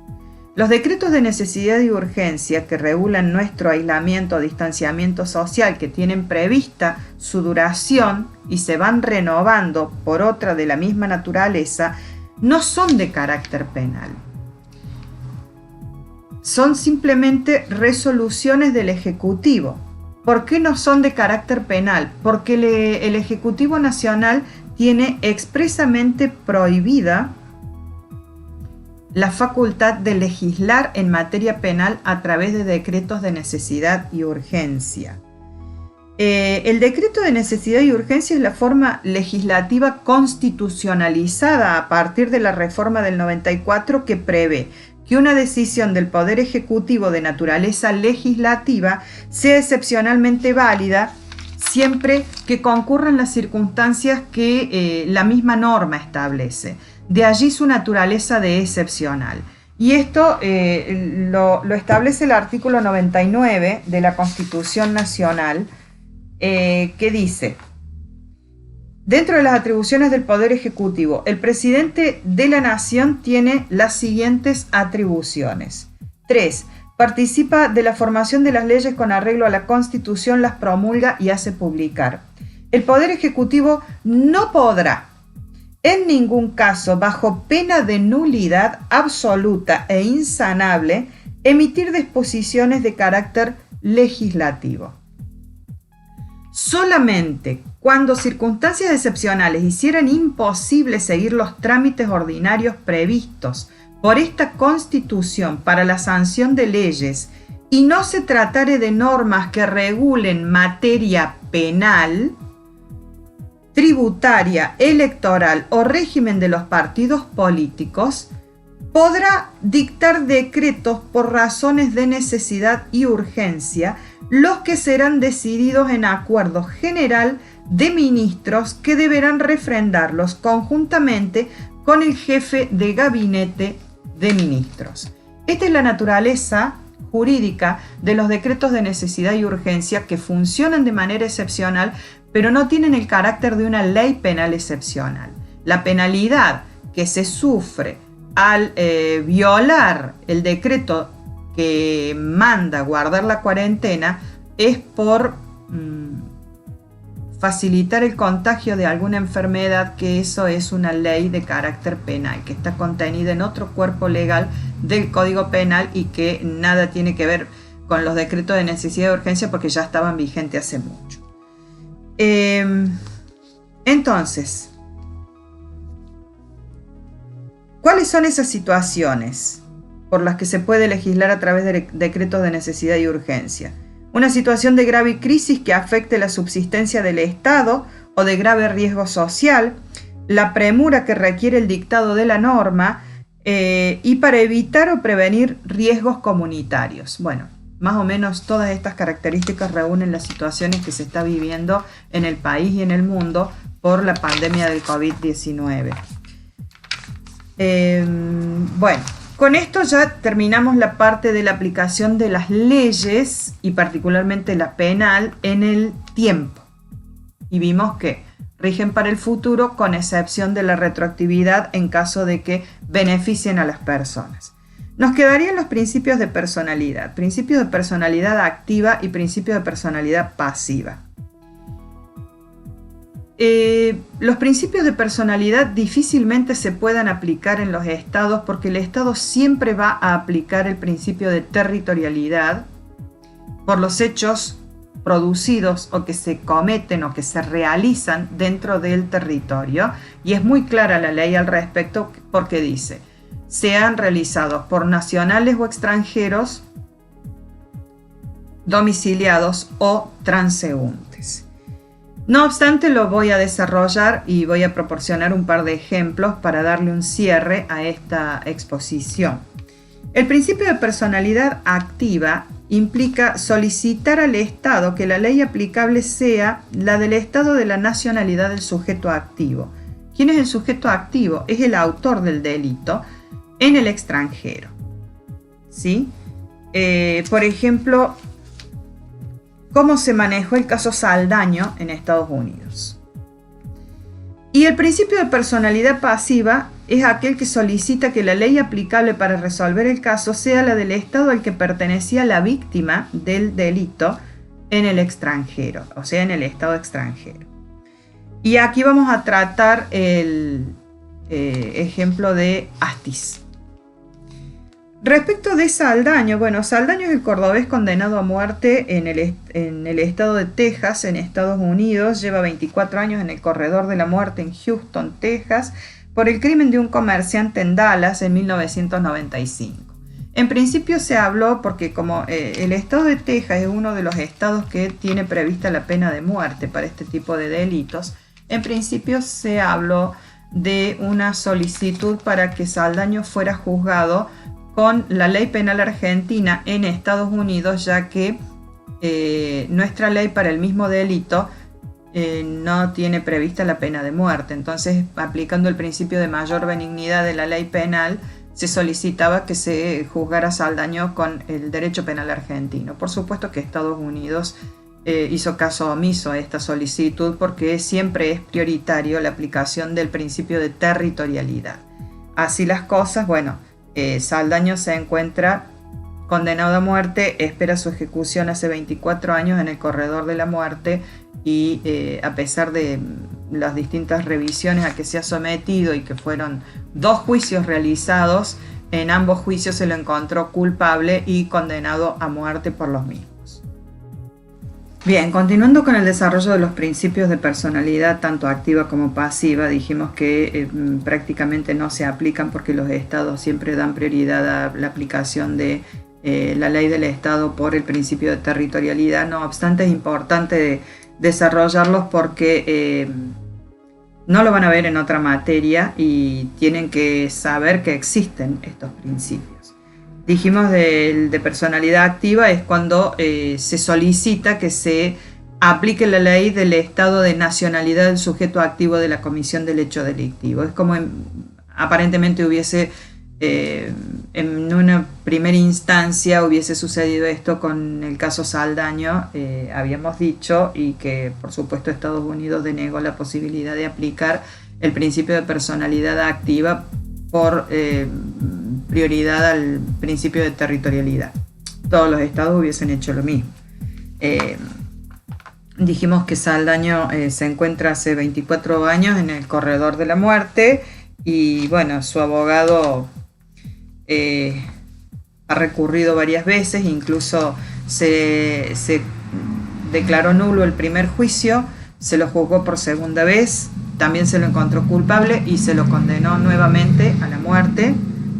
Los decretos de necesidad y urgencia que regulan nuestro aislamiento o distanciamiento social, que tienen prevista su duración y se van renovando por otra de la misma naturaleza, no son de carácter penal. Son simplemente resoluciones del Ejecutivo. ¿Por qué no son de carácter penal? Porque el Ejecutivo Nacional tiene expresamente prohibida la facultad de legislar en materia penal a través de decretos de necesidad y urgencia. El decreto de necesidad y urgencia es la forma legislativa constitucionalizada a partir de la reforma del 94 que prevé que una decisión del Poder Ejecutivo de naturaleza legislativa sea excepcionalmente válida siempre que concurran las circunstancias que la misma norma establece. De allí su naturaleza de excepcional. Y esto lo establece el artículo 99 de la Constitución Nacional, que dice: dentro de las atribuciones del Poder Ejecutivo, el presidente de la Nación tiene las siguientes atribuciones. 3. Participa de la formación de las leyes con arreglo a la Constitución, las promulga y hace publicar. El Poder Ejecutivo no podrá, en ningún caso, bajo pena de nulidad absoluta e insanable, emitir disposiciones de carácter legislativo. Solamente cuando circunstancias excepcionales hicieran imposible seguir los trámites ordinarios previstos por esta Constitución para la sanción de leyes y no se tratare de normas que regulen materia penal, tributaria, electoral o régimen de los partidos políticos, podrá dictar decretos por razones de necesidad y urgencia, los que serán decididos en acuerdo general de ministros que deberán refrendarlos conjuntamente con el jefe de gabinete de ministros. Esta es la naturaleza jurídica de los decretos de necesidad y urgencia, que funcionan de manera excepcional, pero no tienen el carácter de una ley penal excepcional. La penalidad que se sufre al violar el decreto que manda guardar la cuarentena es por facilitar el contagio de alguna enfermedad, que eso es una ley de carácter penal, que está contenida en otro cuerpo legal del Código Penal y que nada tiene que ver con los decretos de necesidad y urgencia porque ya estaban vigentes hace mucho. Entonces, ¿cuáles son esas situaciones por las que se puede legislar a través de decretos de necesidad y urgencia? Una situación de grave crisis que afecte la subsistencia del Estado o de grave riesgo social, la premura que requiere el dictado de la norma y para evitar o prevenir riesgos comunitarios. Bueno, más o menos todas estas características reúnen las situaciones que se está viviendo en el país y en el mundo por la pandemia del COVID-19. Bueno, con esto ya terminamos la parte de la aplicación de las leyes y particularmente la penal en el tiempo. Y vimos que rigen para el futuro con excepción de la retroactividad en caso de que beneficien a las personas. Nos quedarían los principios de personalidad activa y principios de personalidad pasiva. Los principios de personalidad difícilmente se puedan aplicar en los estados porque el Estado siempre va a aplicar el principio de territorialidad por los hechos producidos o que se cometen o que se realizan dentro del territorio, y es muy clara la ley al respecto porque dice: sean realizados por nacionales o extranjeros, domiciliados o transeúntes. No obstante, lo voy a desarrollar y voy a proporcionar un par de ejemplos para darle un cierre a esta exposición. El principio de personalidad activa implica solicitar al Estado que la ley aplicable sea la del Estado de la nacionalidad del sujeto activo. ¿Quién es el sujeto activo? Es el autor del delito en el extranjero. ¿Sí? Por ejemplo, cómo se manejó el caso Saldaño en Estados Unidos. Y el principio de personalidad pasiva es aquel que solicita que la ley aplicable para resolver el caso sea la del Estado al que pertenecía la víctima del delito en el extranjero, o sea, en el Estado extranjero. Y aquí vamos a tratar el ejemplo de Astiz. Respecto de Saldaño, bueno, Saldaño es el cordobés condenado a muerte en el estado de Texas, en Estados Unidos. Lleva 24 años en el corredor de la muerte en Houston, Texas, por el crimen de un comerciante en Dallas en 1995. En principio se habló porque como el estado de Texas es uno de los estados que tiene prevista la pena de muerte para este tipo de delitos, en principio se habló de una solicitud para que Saldaño fuera juzgado con la ley penal argentina en Estados Unidos, ya que nuestra ley para el mismo delito no tiene prevista la pena de muerte. Entonces, aplicando el principio de mayor benignidad de la ley penal, se solicitaba que se juzgara a Saldaño con el derecho penal argentino. Por supuesto que Estados Unidos hizo caso omiso a esta solicitud porque siempre es prioritario la aplicación del principio de territorialidad. Así las cosas, bueno, Saldaño se encuentra condenado a muerte, espera su ejecución hace 24 años en el corredor de la muerte y a pesar de las distintas revisiones a que se ha sometido y que fueron 2 juicios realizados, en ambos juicios se lo encontró culpable y condenado a muerte por los mismos. Bien, continuando con el desarrollo de los principios de personalidad tanto activa como pasiva, dijimos que prácticamente no se aplican porque los estados siempre dan prioridad a la aplicación de la ley del estado por el principio de territorialidad. No obstante, es importante desarrollarlos porque no lo van a ver en otra materia y tienen que saber que existen estos principios. Dijimos de personalidad activa es cuando se solicita que se aplique la ley del estado de nacionalidad del sujeto activo de la comisión del hecho delictivo. Es como aparentemente hubiese, en una primera instancia hubiese sucedido esto con el caso Saldaño, habíamos dicho, y que por supuesto Estados Unidos denegó la posibilidad de aplicar el principio de personalidad activa por prioridad al principio de territorialidad. Todos los estados hubiesen hecho lo mismo. Dijimos que Saldaño se encuentra hace 24 años en el corredor de la muerte y bueno, su abogado ha recurrido varias veces, incluso se declaró nulo el primer juicio, se lo juzgó por segunda vez, también se lo encontró culpable y se lo condenó nuevamente a la muerte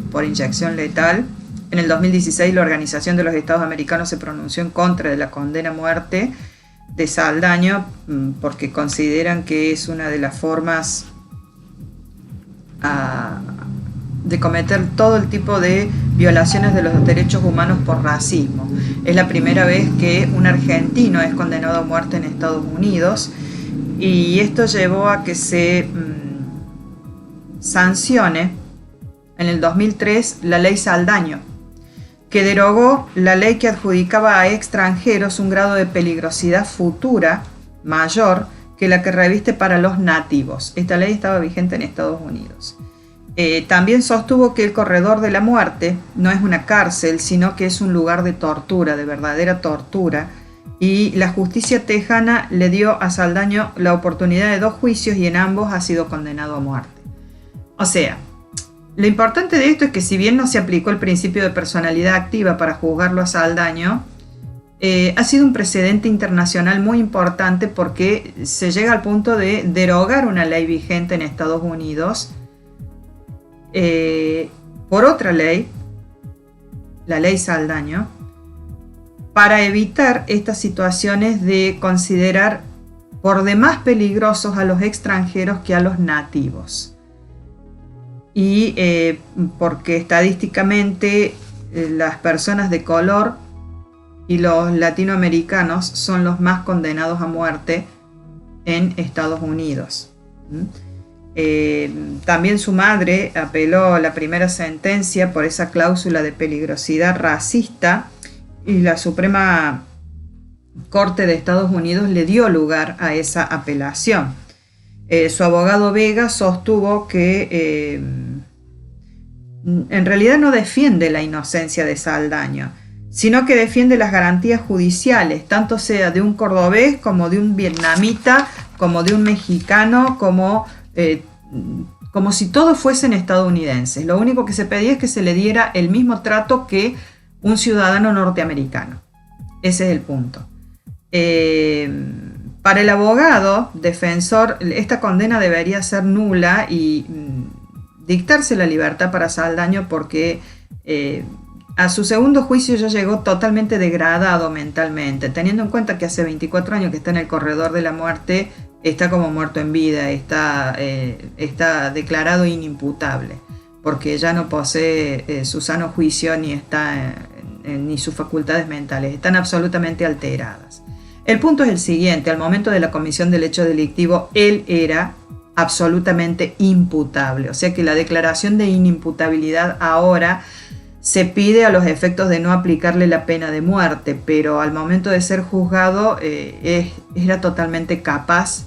por inyección letal. En el 2016 la Organización de los Estados Americanos se pronunció en contra de la condena a muerte de Saldaño porque consideran que es una de las formas de cometer todo el tipo de violaciones de los derechos humanos por racismo. Es la primera vez que un argentino es condenado a muerte en Estados Unidos y esto llevó a que se sancione en el 2003 la ley Saldaño, que derogó la ley que adjudicaba a extranjeros un grado de peligrosidad futura mayor que la que reviste para los nativos. Esta ley estaba vigente en Estados Unidos. También sostuvo que el corredor de la muerte no es una cárcel, sino que es un lugar de tortura, de verdadera tortura, y la justicia tejana le dio a Saldaño la oportunidad de 2 juicios y en ambos ha sido condenado a muerte. O sea, lo importante de esto es que si bien no se aplicó el principio de personalidad activa para juzgarlo a Saldaño, ha sido un precedente internacional muy importante porque se llega al punto de derogar una ley vigente en Estados Unidos por otra ley, la ley Saldaño, para evitar estas situaciones de considerar por demás peligrosos a los extranjeros que a los nativos. Y porque estadísticamente las personas de color y los latinoamericanos son los más condenados a muerte en Estados Unidos. También su madre apeló a la primera sentencia por esa cláusula de peligrosidad racista y la Suprema Corte de Estados Unidos le dio lugar a esa apelación. Su abogado Vega sostuvo que en realidad no defiende la inocencia de Saldaño, sino que defiende las garantías judiciales, tanto sea de un cordobés como de un vietnamita, como de un mexicano, como si todos fuesen estadounidenses. Lo único que se pedía es que se le diera el mismo trato que un ciudadano norteamericano. Ese es el punto. Para el abogado defensor, esta condena debería ser nula y dictarse la libertad para Saldaño porque a su segundo juicio ya llegó totalmente degradado mentalmente, teniendo en cuenta que hace 24 años que está en el corredor de la muerte, está como muerto en vida, está declarado inimputable, porque ya no posee su sano juicio ni sus facultades mentales, están absolutamente alteradas. El punto es el siguiente: al momento de la comisión del hecho delictivo, él era absolutamente imputable, o sea que la declaración de inimputabilidad ahora se pide a los efectos de no aplicarle la pena de muerte, pero al momento de ser juzgado era totalmente capaz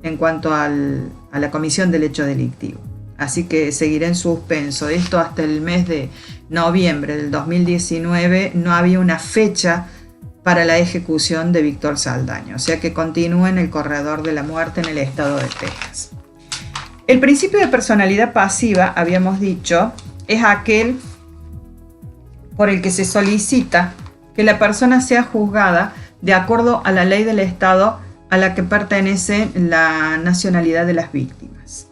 en cuanto a la comisión del hecho delictivo. Así que seguirá en suspenso. Esto hasta el mes de noviembre del 2019 no había una fecha para la ejecución de Víctor Saldaño, o sea que continúa en el corredor de la muerte en el estado de Texas. El principio de personalidad pasiva, habíamos dicho, es aquel por el que se solicita que la persona sea juzgada de acuerdo a la ley del estado a la que pertenece la nacionalidad de las víctimas.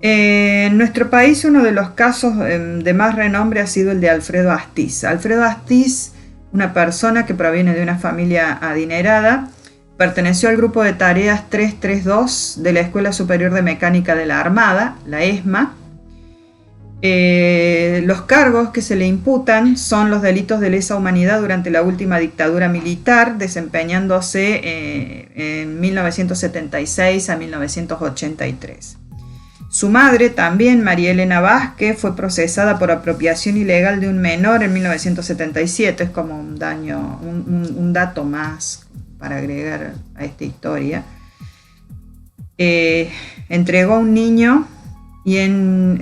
En nuestro país uno de los casos de más renombre ha sido el de Alfredo Astiz. Alfredo Astiz, una persona que proviene de una familia adinerada, perteneció al grupo de tareas 332 de la Escuela Superior de Mecánica de la Armada, la ESMA. Los cargos que se le imputan son los delitos de lesa humanidad durante la última dictadura militar, desempeñándose en 1976 a 1983. Su madre, también María Elena Vázquez, fue procesada por apropiación ilegal de un menor en 1977. Es como un dato más para agregar a esta historia. Entregó a un niño y en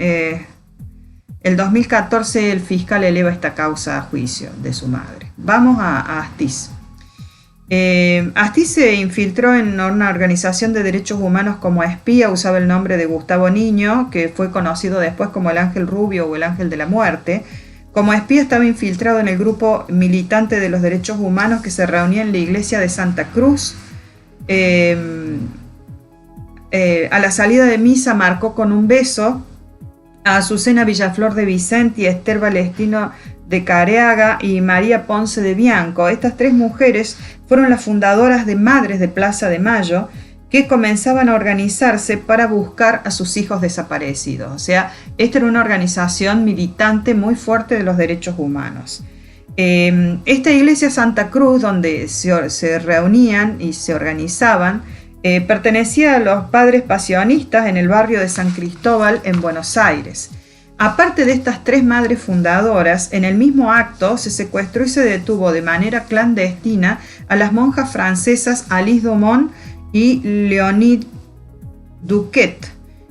el 2014 el fiscal eleva esta causa a juicio de su madre. Vamos a Astiz. Astiz se infiltró en una organización de derechos humanos como espía, usaba el nombre de Gustavo Niño, que fue conocido después como el Ángel Rubio o el Ángel de la Muerte. Como espía estaba infiltrado en el grupo militante de los derechos humanos que se reunía en la iglesia de Santa Cruz. A la salida de misa marcó con un beso a Azucena Villaflor de Vicente y a Esther Valestino de Careaga y María Ponce de Bianco. Estas tres mujeres fueron las fundadoras de Madres de Plaza de Mayo, que comenzaban a organizarse para buscar a sus hijos desaparecidos. O sea, esta era una organización militante muy fuerte de los derechos humanos. Esta iglesia Santa Cruz, donde se reunían y se organizaban, pertenecía a los Padres Pasionistas en el barrio de San Cristóbal en Buenos Aires. Aparte de estas tres madres fundadoras, en el mismo acto se secuestró y se detuvo de manera clandestina a las monjas francesas Alice Domon y Leonid Duquet,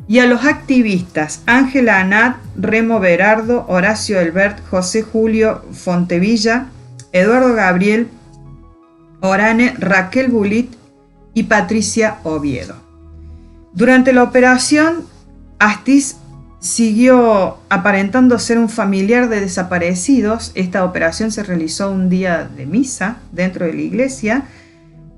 y a los activistas Ángela Anat, Remo Berardo, Horacio Elbert, José Julio Fontevilla, Eduardo Gabriel Orane, Raquel Bulit y Patricia Oviedo. Durante la operación, Astiz siguió aparentando ser un familiar de desaparecidos. Esta operación se realizó un día de misa dentro de la iglesia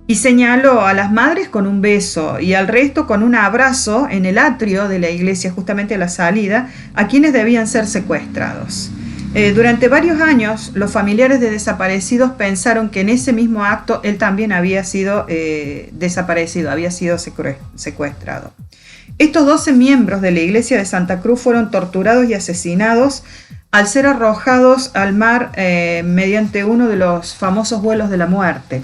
y señaló a las madres con un beso y al resto con un abrazo en el atrio de la iglesia, justamente a la salida, a quienes debían ser secuestrados. Durante varios años, los familiares de desaparecidos pensaron que en ese mismo acto él también había sido desaparecido, había sido secuestrado. Estos 12 miembros de la iglesia de Santa Cruz fueron torturados y asesinados al ser arrojados al mar mediante uno de los famosos vuelos de la muerte.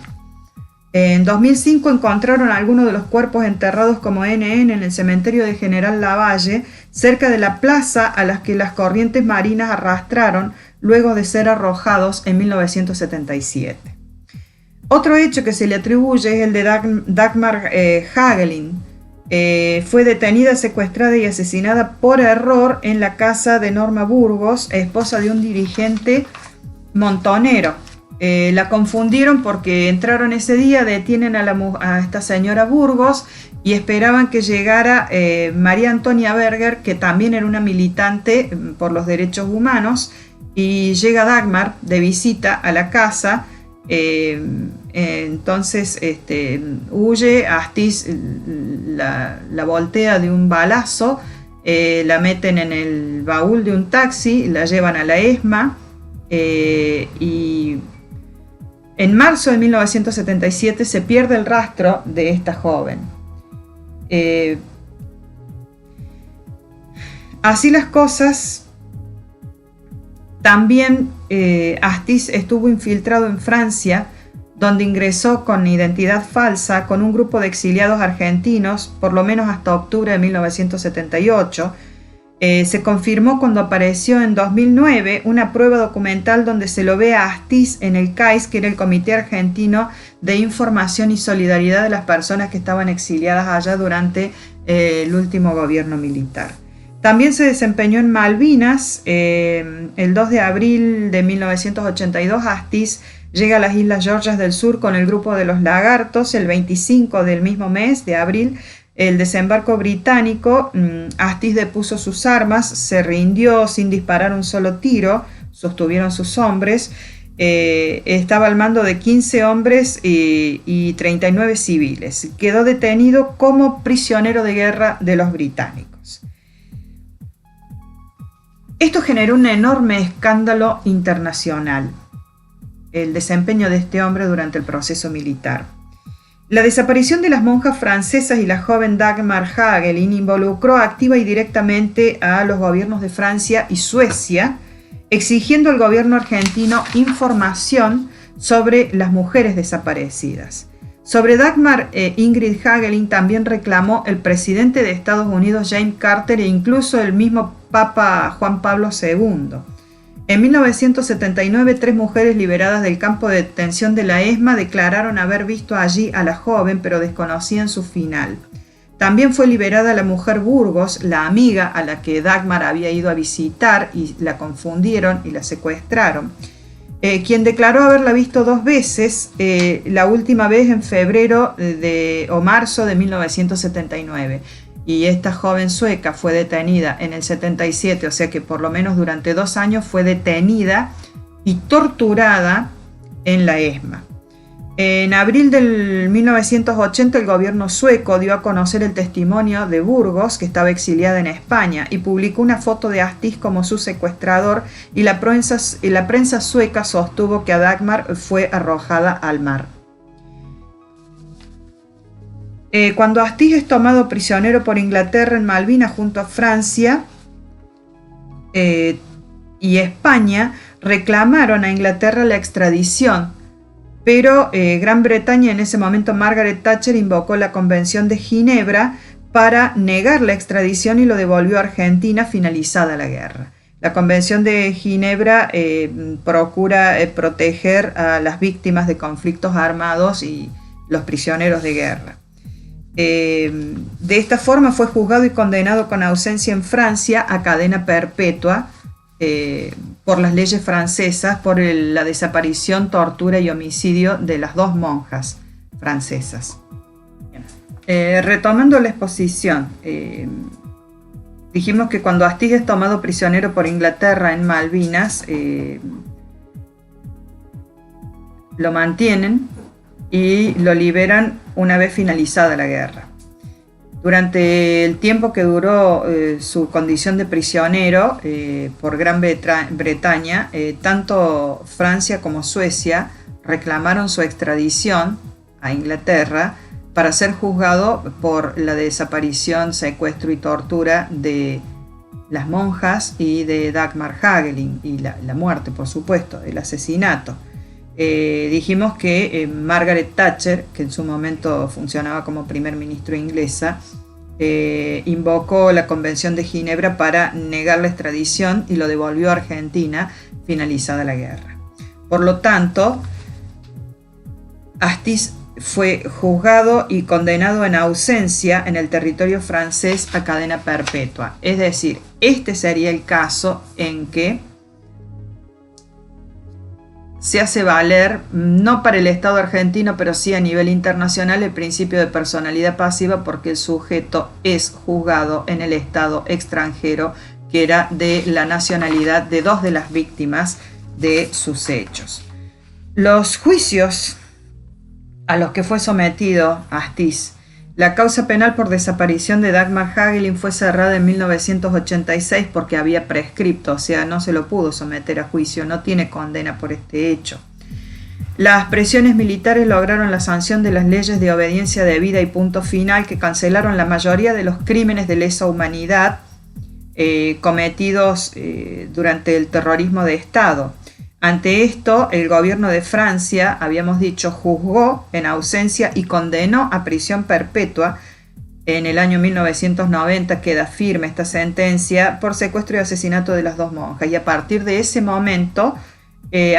En 2005 encontraron algunos de los cuerpos enterrados como NN en el cementerio de General Lavalle, cerca de la plaza a las que las corrientes marinas arrastraron luego de ser arrojados en 1977. Otro hecho que se le atribuye es el de Dagmar Hagelin. Fue detenida, secuestrada y asesinada por error en la casa de Norma Burgos, esposa de un dirigente montonero. La confundieron porque entraron ese día, detienen a esta señora Burgos y esperaban que llegara María Antonia Berger, que también era una militante por los derechos humanos, y llega Dagmar de visita a la casa. Entonces huye, Astiz la voltea de un balazo, la meten en el baúl de un taxi, la llevan a la ESMA, y en marzo de 1977 se pierde el rastro de esta joven. Así las cosas, también Astiz estuvo infiltrado en Francia, donde ingresó con identidad falsa con un grupo de exiliados argentinos, por lo menos hasta octubre de 1978. Se confirmó cuando apareció en 2009 una prueba documental donde se lo ve a Astiz en el CAIS, que era el Comité Argentino de Información y Solidaridad de las personas que estaban exiliadas allá durante el último gobierno militar. También se desempeñó en Malvinas. El 2 de abril de 1982, Astiz llega a las Islas Georgias del Sur con el grupo de los Lagartos. El 25 del mismo mes de abril, el desembarco británico, Astiz depuso sus armas, se rindió sin disparar un solo tiro, sostuvieron sus hombres. Estaba al mando de 15 hombres y 39 civiles. Quedó detenido como prisionero de guerra de los británicos. Esto generó un enorme escándalo internacional, el desempeño de este hombre durante el proceso militar. La desaparición de las monjas francesas y la joven Dagmar Hagelin involucró activa y directamente a los gobiernos de Francia y Suecia, exigiendo al gobierno argentino información sobre las mujeres desaparecidas. Sobre Dagmar Ingrid Hagelin también reclamó el presidente de Estados Unidos, James Carter, e incluso el mismo Papa Juan Pablo II. En 1979, 3 mujeres liberadas del campo de detención de la ESMA declararon haber visto allí a la joven, pero desconocían su final. También fue liberada la mujer Burgos, la amiga a la que Dagmar había ido a visitar, y la confundieron y la secuestraron. Quien declaró haberla visto 2 veces, la última vez en febrero o marzo de 1979. Y esta joven sueca fue detenida en el 77, o sea que por lo menos durante 2 años fue detenida y torturada en la ESMA. En abril del 1980 el gobierno sueco dio a conocer el testimonio de Burgos, que estaba exiliada en España, y publicó una foto de Astiz como su secuestrador, y la prensa sueca sostuvo que a Dagmar fue arrojada al mar. Cuando Astiz es tomado prisionero por Inglaterra en Malvinas junto a Francia y España, reclamaron a Inglaterra la extradición, pero Gran Bretaña, en ese momento Margaret Thatcher, invocó la Convención de Ginebra para negar la extradición y lo devolvió a Argentina finalizada la guerra. La Convención de Ginebra procura proteger a las víctimas de conflictos armados y los prisioneros de guerra. De esta forma fue juzgado y condenado con ausencia en Francia a cadena perpetua por las leyes francesas por la desaparición, tortura y homicidio de las 2 monjas francesas. Retomando la exposición, dijimos que cuando Astiz es tomado prisionero por Inglaterra en Malvinas, lo mantienen y lo liberan una vez finalizada la guerra. Durante el tiempo que duró su condición de prisionero por Gran Bretaña, tanto Francia como Suecia reclamaron su extradición a Inglaterra para ser juzgado por la desaparición, secuestro y tortura de las monjas y de Dagmar Hagelin, y la muerte, por supuesto, el asesinato. Dijimos que Margaret Thatcher, que en su momento funcionaba como primer ministro inglesa, invocó la Convención de Ginebra para negar la extradición y lo devolvió a Argentina finalizada la guerra. Por lo tanto, Astiz fue juzgado y condenado en ausencia en el territorio francés a cadena perpetua. Es decir, este sería el caso en que se hace valer, no para el Estado argentino, pero sí a nivel internacional, el principio de personalidad pasiva, porque el sujeto es juzgado en el Estado extranjero, que era de la nacionalidad de dos de las víctimas de sus hechos. Los juicios a los que fue sometido Astiz. La causa penal por desaparición de Dagmar Hagelin fue cerrada en 1986 porque había prescripto, o sea, no se lo pudo someter a juicio, no tiene condena por este hecho. Las presiones militares lograron la sanción de las leyes de obediencia debida y punto final, que cancelaron la mayoría de los crímenes de lesa humanidad cometidos durante el terrorismo de Estado. Ante esto, el gobierno de Francia, habíamos dicho, juzgó en ausencia y condenó a prisión perpetua. En el año 1990 queda firme esta sentencia por secuestro y asesinato de las dos monjas. Y a partir de ese momento,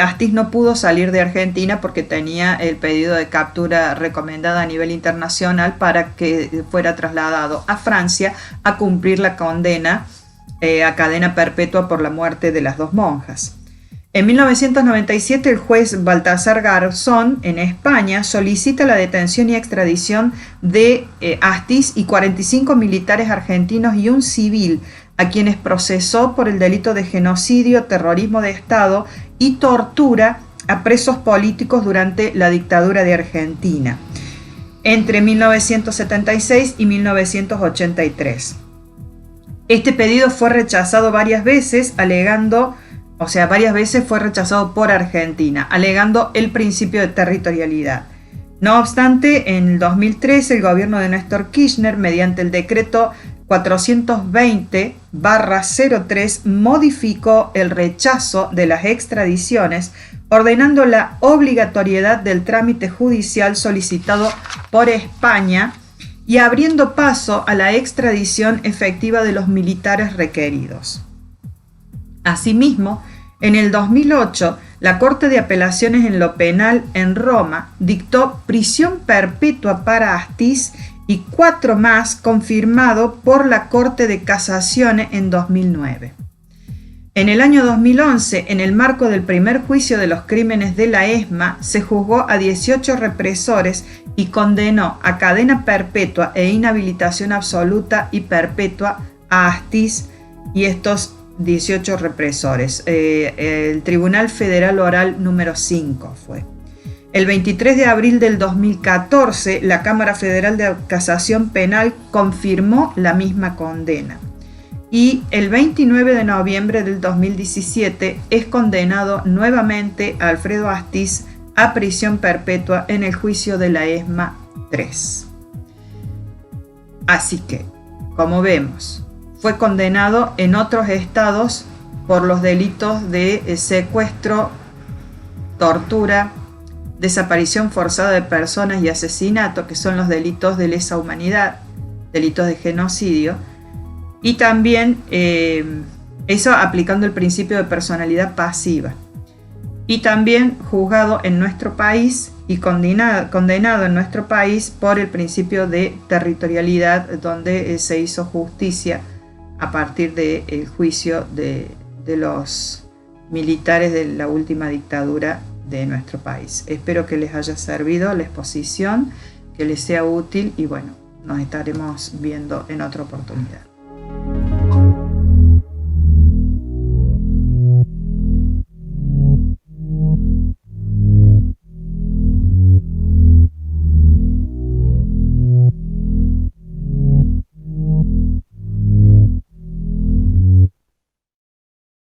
Astiz no pudo salir de Argentina porque tenía el pedido de captura recomendada a nivel internacional para que fuera trasladado a Francia a cumplir la condena a cadena perpetua por la muerte de las dos monjas. En 1997, el juez Baltasar Garzón, en España, solicita la detención y extradición de Astiz y 45 militares argentinos y un civil, a quienes procesó por el delito de genocidio, terrorismo de Estado y tortura a presos políticos durante la dictadura de Argentina, entre 1976 y 1983. Este pedido fue rechazado varias veces, varias veces fue rechazado por Argentina, alegando el principio de territorialidad. No obstante, en el 2013, el gobierno de Néstor Kirchner, mediante el decreto 420/03, modificó el rechazo de las extradiciones, ordenando la obligatoriedad del trámite judicial solicitado por España y abriendo paso a la extradición efectiva de los militares requeridos. Asimismo, en el 2008, la Corte de Apelaciones en lo Penal en Roma dictó prisión perpetua para Astiz y 4 más, confirmado por la Corte de Casación en 2009. En el año 2011, en el marco del primer juicio de los crímenes de la ESMA, se juzgó a 18 represores y condenó a cadena perpetua e inhabilitación absoluta y perpetua a Astiz y estos 18 represores. El Tribunal Federal Oral número 5 fue. El 23 de abril del 2014, la Cámara Federal de Casación Penal confirmó la misma condena. Y el 29 de noviembre del 2017 es condenado nuevamente a Alfredo Astiz a prisión perpetua en el juicio de la ESMA 3. Así que, como vemos, fue condenado en otros estados por los delitos de secuestro, tortura, desaparición forzada de personas y asesinato, que son los delitos de lesa humanidad, delitos de genocidio, y también eso aplicando el principio de personalidad pasiva. Y también juzgado en nuestro país y condenado en nuestro país por el principio de territorialidad, donde se hizo justicia a partir del juicio de los militares de la última dictadura de nuestro país. Espero que les haya servido la exposición, que les sea útil y bueno, nos estaremos viendo en otra oportunidad.